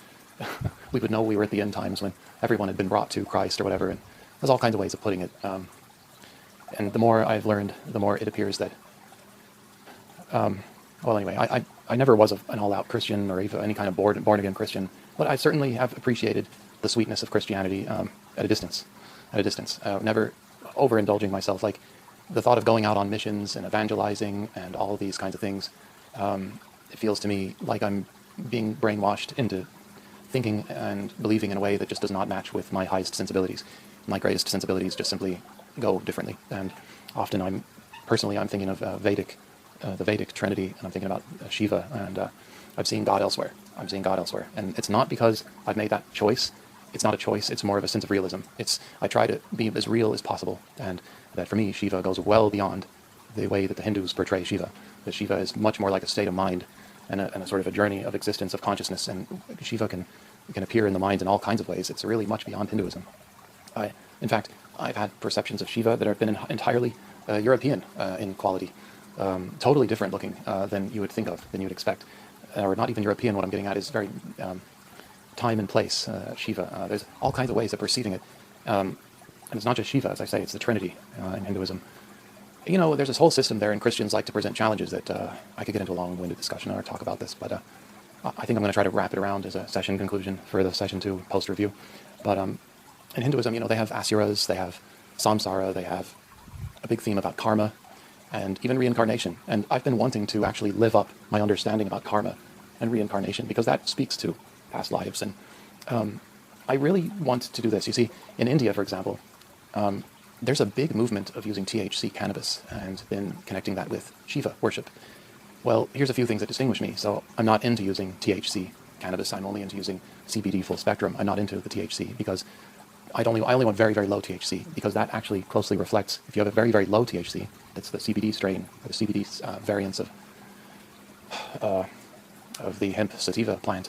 we would know we were at the end times when everyone had been brought to Christ or whatever. And there's all kinds of ways of putting it. And the more I've learned, the more it appears that, well, anyway, I never was an all-out Christian or even any kind of born-again Christian, but I certainly have appreciated the sweetness of Christianity at a distance. Never overindulging myself. Like the thought of going out on missions and evangelizing and all these kinds of things, it feels to me like I'm being brainwashed into thinking and believing in a way that just does not match with my highest sensibilities. My greatest sensibilities just simply go differently. And often I'm thinking of the Vedic Trinity, and I'm thinking about Shiva, and I've seen God elsewhere. And it's not because I've made that choice. It's not a choice. It's more of a sense of realism. I try to be as real as possible, and that for me, Shiva goes well beyond the way that the Hindus portray Shiva. That Shiva is much more like a state of mind and a sort of a journey of existence, of consciousness, and Shiva can appear in the mind in all kinds of ways. It's really much beyond Hinduism. In fact, I've had perceptions of Shiva that have been entirely European in quality, totally different looking than you would think of, than you would expect, or not even European. What I'm getting at is very time and place, Shiva. There's all kinds of ways of perceiving it. And it's not just Shiva, as I say, it's the Trinity in Hinduism. You know, there's this whole system there, and Christians like to present challenges that I could get into a long-winded discussion or talk about this, but I think I'm going to try to wrap it around as a session conclusion for the session 2 post-review. But in Hinduism, you know, they have asuras, they have samsara, they have a big theme about karma, and even reincarnation. And I've been wanting to actually live up my understanding about karma and reincarnation, because that speaks to past lives. And I really want to do this. You see, in India, for example, there's a big movement of using THC cannabis and then connecting that with Shiva worship. Well, here's a few things that distinguish me. So I'm not into using THC cannabis. I'm only into using CBD full spectrum. I'm not into the THC because I only want very, very low THC, because that actually closely reflects, if you have a very, very low THC, that's the CBD strain, or the CBD variants of the hemp sativa plant,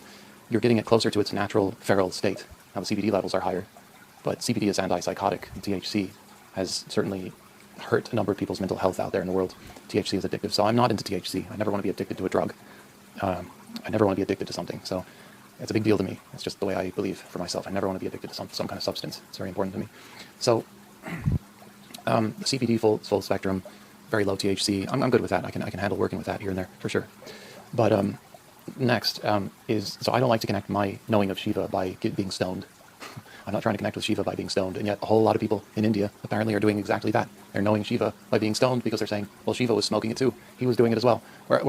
you're getting it closer to its natural feral state. Now the CBD levels are higher, but CBD is antipsychotic, and THC has certainly hurt a number of people's mental health out there in the world. THC is addictive, so I'm not into THC. I never want to be addicted to a drug. I never want to be addicted to something, so it's a big deal to me. It's just the way I believe for myself. I never want to be addicted to some kind of substance. It's very important to me. So the CBD full spectrum, very low THC, I'm good with that. I can handle working with that here and there, for sure. But next is, so I don't like to connect my knowing of Shiva by being stoned. I'm not trying to connect with Shiva by being stoned, and yet a whole lot of people in India apparently are doing exactly that. They're knowing Shiva by being stoned, because they're saying, well, Shiva was smoking it too. He was doing it as well. Where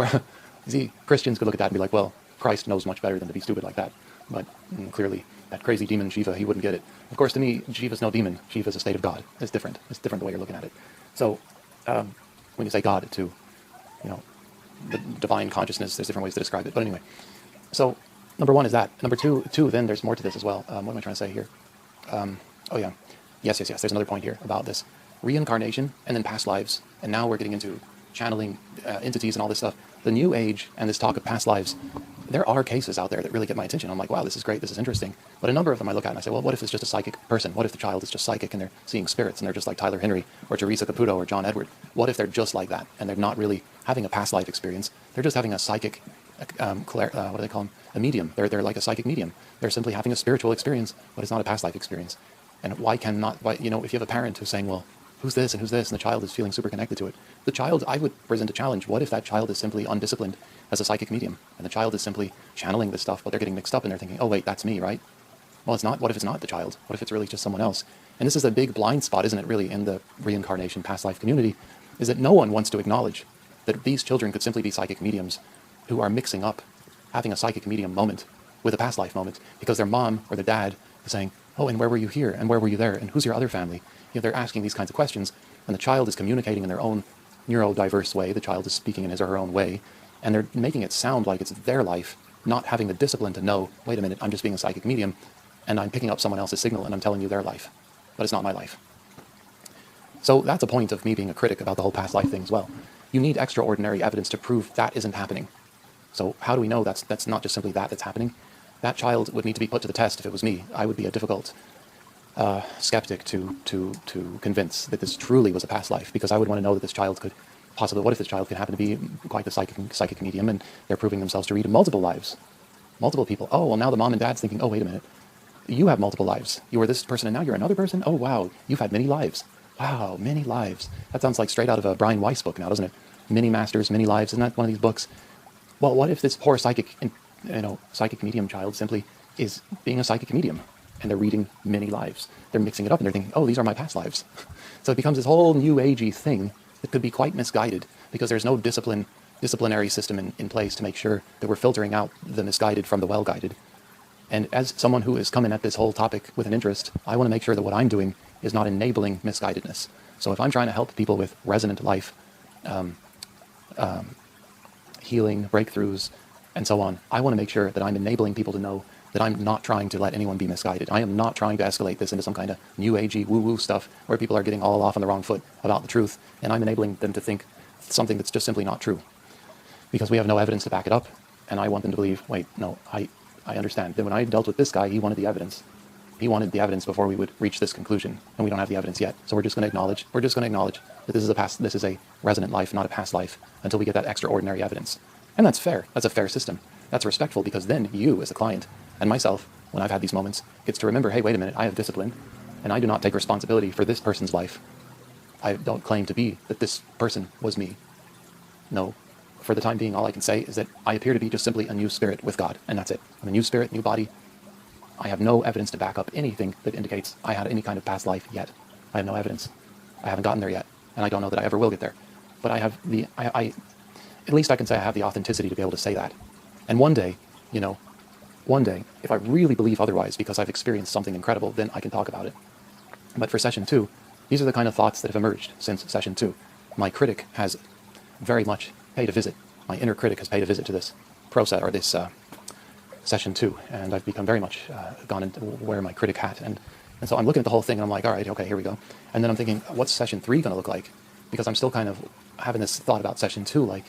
you see, Christians could look at that and be like, well, Christ knows much better than to be stupid like that. But clearly, that crazy demon Shiva, he wouldn't get it. Of course, to me, Shiva's no demon. Shiva's a state of God. It's different. It's different the way you're looking at it. So when you say God to, you know, the divine consciousness, there's different ways to describe it. But anyway, so number one is that. Number two, then there's more to this as well. What am I trying to say here? Oh yeah. Yes. There's another point here about this reincarnation and then past lives. And now we're getting into channeling entities and all this stuff. The New Age and this talk of past lives, there are cases out there that really get my attention. I'm like, wow, this is great, this is interesting. But a number of them I look at and I say, well, what if it's just a psychic person? What if the child is just psychic and they're seeing spirits and they're just like Tyler Henry or Teresa Caputo or John Edward? What if they're just like that and they're not really having a past life experience? They're just having a psychic, what do they call them? A medium. They're like a psychic medium. They're simply having a spiritual experience, but it's not a past life experience. And why, you know, if you have a parent who's saying, well, who's this, and the child is feeling super connected to it. The child, I would present a challenge. What if that child is simply undisciplined as a psychic medium, and the child is simply channeling this stuff, but they're getting mixed up and they're thinking, oh wait, that's me, right? Well, it's not. What if it's not the child? What if it's really just someone else? And this is a big blind spot, isn't it, really, in the reincarnation past life community, is that no one wants to acknowledge that these children could simply be psychic mediums who are mixing up having a psychic medium moment with a past life moment because their mom or their dad is saying, oh, and where were you here? And where were you there? And who's your other family? They're asking these kinds of questions, and the child is communicating in their own neurodiverse way. The child is speaking in his or her own way, and they're making it sound like it's their life, not having the discipline to know, wait a minute, I'm just being a psychic medium, and I'm picking up someone else's signal, and I'm telling you their life, but it's not my life. So that's a point of me being a critic about the whole past life thing as well. You need extraordinary evidence to prove that isn't happening. So how do we know that's not just simply that's happening? That child would need to be put to the test if it was me. I would be a difficult skeptic to convince that this truly was a past life, because I would want to know that this child could possibly, what if this child could happen to be quite the psychic medium, and they're proving themselves to read multiple lives, multiple people. Oh, well, now the mom and dad's thinking, oh, wait a minute, you have multiple lives. You were this person and now you're another person? Oh, wow, you've had many lives. Wow, many lives. That sounds like straight out of a Brian Weiss book now, doesn't it? Many Masters, Many Lives. Isn't that one of these books? Well, what if this poor psychic medium child simply is being a psychic medium, and they're reading many lives? They're mixing it up and they're thinking, oh, these are my past lives. So it becomes this whole new agey thing that could be quite misguided, because there's no disciplinary system in place to make sure that we're filtering out the misguided from the well-guided. And as someone who is coming at this whole topic with an interest, I want to make sure that what I'm doing is not enabling misguidedness. So if I'm trying to help people with resonant life, healing, breakthroughs, and so on, I want to make sure that I'm enabling people to know that I'm not trying to let anyone be misguided. I am not trying to escalate this into some kind of new agey woo-woo stuff where people are getting all off on the wrong foot about the truth, and I'm enabling them to think something that's just simply not true, because we have no evidence to back it up. And I want them to believe, wait, no, I understand that when I dealt with this guy, he wanted the evidence. He wanted the evidence before we would reach this conclusion, and we don't have the evidence yet. So we're just going to acknowledge that this is a resonant life, not a past life, until we get that extraordinary evidence. And that's fair. That's a fair system. That's respectful, because then you, as a client, and myself, when I've had these moments, gets to remember, hey, wait a minute, I have discipline, and I do not take responsibility for this person's life. I don't claim to be that this person was me. No. For the time being, all I can say is that I appear to be just simply a new spirit with God, and that's it. I'm a new spirit, new body. I have no evidence to back up anything that indicates I had any kind of past life yet. I have no evidence. I haven't gotten there yet, and I don't know that I ever will get there. But I have at least I can say I have the authenticity to be able to say that. And one day, if I really believe otherwise because I've experienced something incredible, then I can talk about it. But for session 2, these are the kind of thoughts that have emerged since session 2. My critic has very much paid a visit. My inner critic has paid a visit to this process, or this session 2, and I've become very much gone into wear my critic hat. And so I'm looking at the whole thing, and I'm like, all right, okay, here we go. And then I'm thinking, what's session 3 going to look like? Because I'm still kind of having this thought about session 2, like,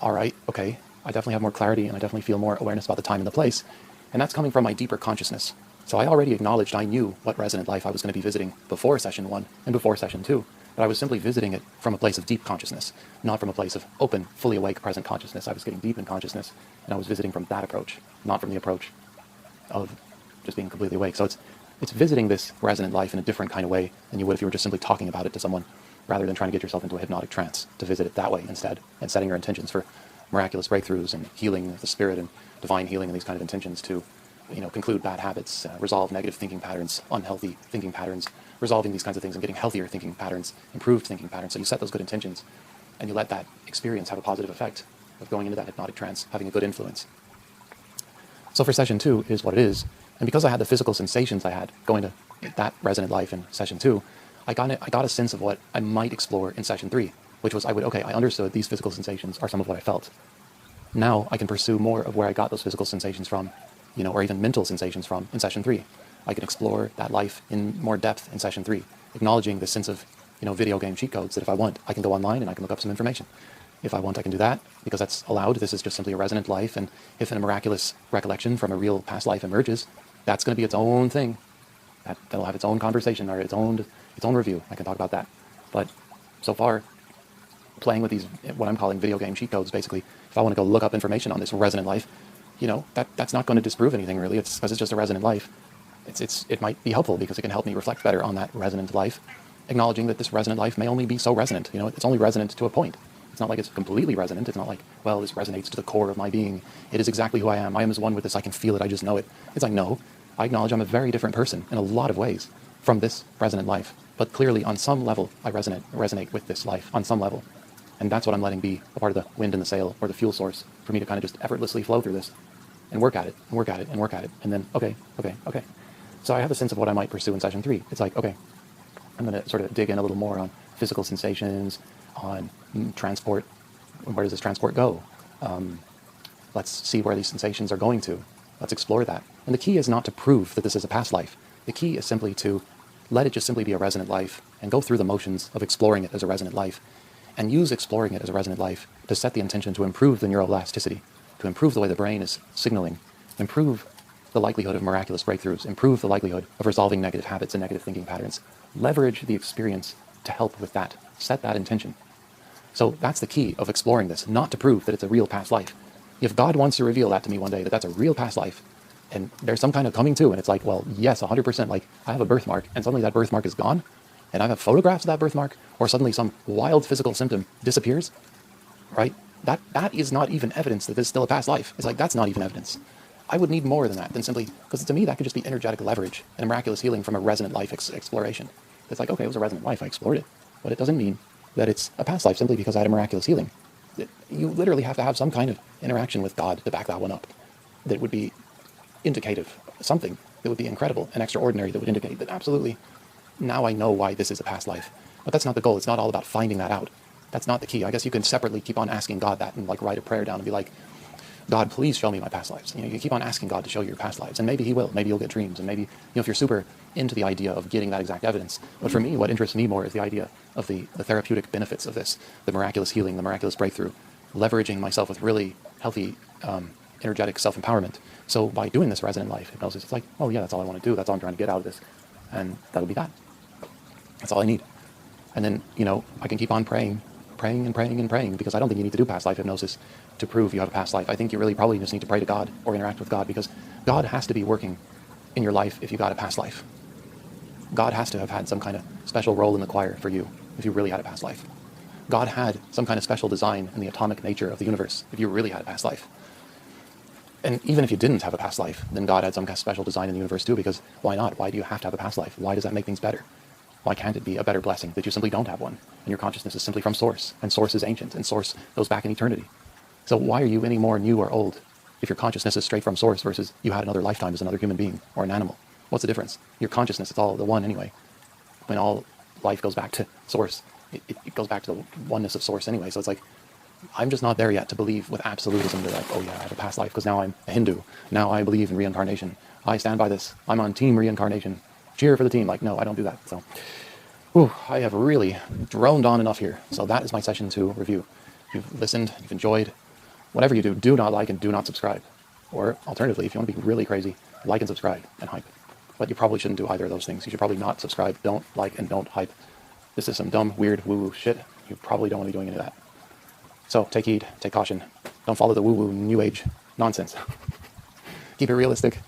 all right, okay, I definitely have more clarity, and I definitely feel more awareness about the time and the place. And that's coming from my deeper consciousness. So I already acknowledged I knew what resonant life I was going to be visiting before session 1 and before session 2, but I was simply visiting it from a place of deep consciousness, not from a place of open, fully awake, present consciousness. I was getting deep in consciousness, and I was visiting from that approach, not from the approach of just being completely awake. So it's visiting this resonant life in a different kind of way than you would if you were just simply talking about it to someone, rather than trying to get yourself into a hypnotic trance, to visit it that way instead, and setting your intentions for miraculous breakthroughs and healing of the spirit and divine healing and these kind of intentions to, conclude bad habits, resolve negative thinking patterns, unhealthy thinking patterns, resolving these kinds of things and getting healthier thinking patterns, improved thinking patterns. So you set those good intentions, and you let that experience have a positive effect of going into that hypnotic trance, having a good influence. So for session 2 is what it is. And because I had the physical sensations I had going to that resonant life in session 2, I got a sense of what I might explore in session 3, which was I understood these physical sensations are some of what I felt. Now I can pursue more of where I got those physical sensations from, or even mental sensations from in session 3. I can explore that life in more depth in session 3, acknowledging the sense of, video game cheat codes that if I want, I can go online and I can look up some information. If I want, I can do that, because that's allowed. This is just simply a resonant life, and if a miraculous recollection from a real past life emerges, that's going to be its own thing. That'll have its own conversation, or its own review. I can talk about that. But so far, playing with these, what I'm calling video game cheat codes, basically, if I want to go look up information on this resonant life, that's not going to disprove anything, really. It's because it's just a resonant life. It might be helpful because it can help me reflect better on that resonant life, acknowledging that this resonant life may only be so resonant. It's only resonant to a point. It's not like it's completely resonant. It's not like, well, this resonates to the core of my being. It is exactly who I am. I am as one with this. I can feel it. I just know it. It's like, no, I acknowledge I'm a very different person in a lot of ways. from this resonant life. But clearly, on some level, I resonate with this life on some level. And that's what I'm letting be a part of the wind in the sail, or the fuel source, for me to kind of just effortlessly flow through this and work at it, and work at it, and work at it. And then, okay. So I have a sense of what I might pursue in session 3. It's like, okay, I'm going to sort of dig in a little more on physical sensations, on transport. Where does this transport go? Let's see where these sensations are going to. Let's explore that. And the key is not to prove that this is a past life. The key is simply to let it just simply be a resonant life and go through the motions of exploring it as a resonant life, and use exploring it as a resonant life to set the intention to improve the neuroelasticity, to improve the way the brain is signaling, improve the likelihood of miraculous breakthroughs, improve the likelihood of resolving negative habits and negative thinking patterns. Leverage the experience to help with that. Set that intention. So that's the key of exploring this, not to prove that it's a real past life. If God wants to reveal that to me one day, that that's a real past life, and there's some kind of coming to, and it's like, well, yes, 100%, like I have a birthmark, and suddenly that birthmark is gone, and I have photographs of that birthmark, or suddenly some wild physical symptom disappears, right? That is not even evidence that this is still a past life. It's like, that's not even evidence. I would need more than that, than simply, because to me that could just be energetic leverage and miraculous healing from a resonant life exploration. It's like, okay, it was a resonant life, I explored it, but it doesn't mean that it's a past life simply because I had a miraculous healing. You literally have to have some kind of interaction with God to back that one up. That would be indicative, something that would be incredible and extraordinary, that would indicate that absolutely, now I know why this is a past life. But that's not the goal. It's not all about finding that out. That's not the key. I guess you can separately keep on asking God that, and like write a prayer down and be like, God, please show me my past lives. You keep on asking God to show you your past lives, and maybe he will. Maybe you'll get dreams, and maybe, if you're super into the idea of getting that exact evidence. But for me, what interests me more is the idea of the therapeutic benefits of this, the miraculous healing, the miraculous breakthrough, leveraging myself with really healthy, energetic self-empowerment. So by doing this resonant life hypnosis, it's like, oh yeah, that's all I want to do. That's all I'm trying to get out of this. And that'll be that. That's all I need. And then, I can keep on praying, because I don't think you need to do past life hypnosis to prove you have a past life. I think you really probably just need to pray to God or interact with God, because God has to be working in your life if you got a past life. God has to have had some kind of special role in the choir for you if you really had a past life. God had some kind of special design in the atomic nature of the universe if you really had a past life. And even if you didn't have a past life, then God had some kind of special design in the universe too, because why not? Why do you have to have a past life? Why does that make things better? Why can't it be a better blessing that you simply don't have one, and your consciousness is simply from Source, and Source is ancient, and Source goes back in eternity? So why are you any more new or old if your consciousness is straight from Source versus you had another lifetime as another human being or an animal? What's the difference? Your consciousness, it's all the one anyway. When all life goes back to Source, it goes back to the oneness of Source anyway. So it's like, I'm just not there yet to believe with absolutism that, like, oh yeah, I have a past life because now I'm a Hindu. Now I believe in reincarnation. I stand by this. I'm on team reincarnation. Cheer for the team. Like, no, I don't do that. So, I have really droned on enough here. So that is my session 2 review. You've listened, you've enjoyed. Whatever you do, do not like and do not subscribe. Or alternatively, if you want to be really crazy, like and subscribe and hype. But you probably shouldn't do either of those things. You should probably not subscribe, don't like, and don't hype. This is some dumb, weird, woo-woo shit. You probably don't want to be doing any of that. So take heed, take caution. Don't follow the woo-woo new age nonsense. Keep it realistic.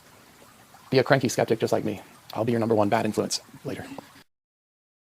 Be a cranky skeptic just like me. I'll be your number 1 bad influence later.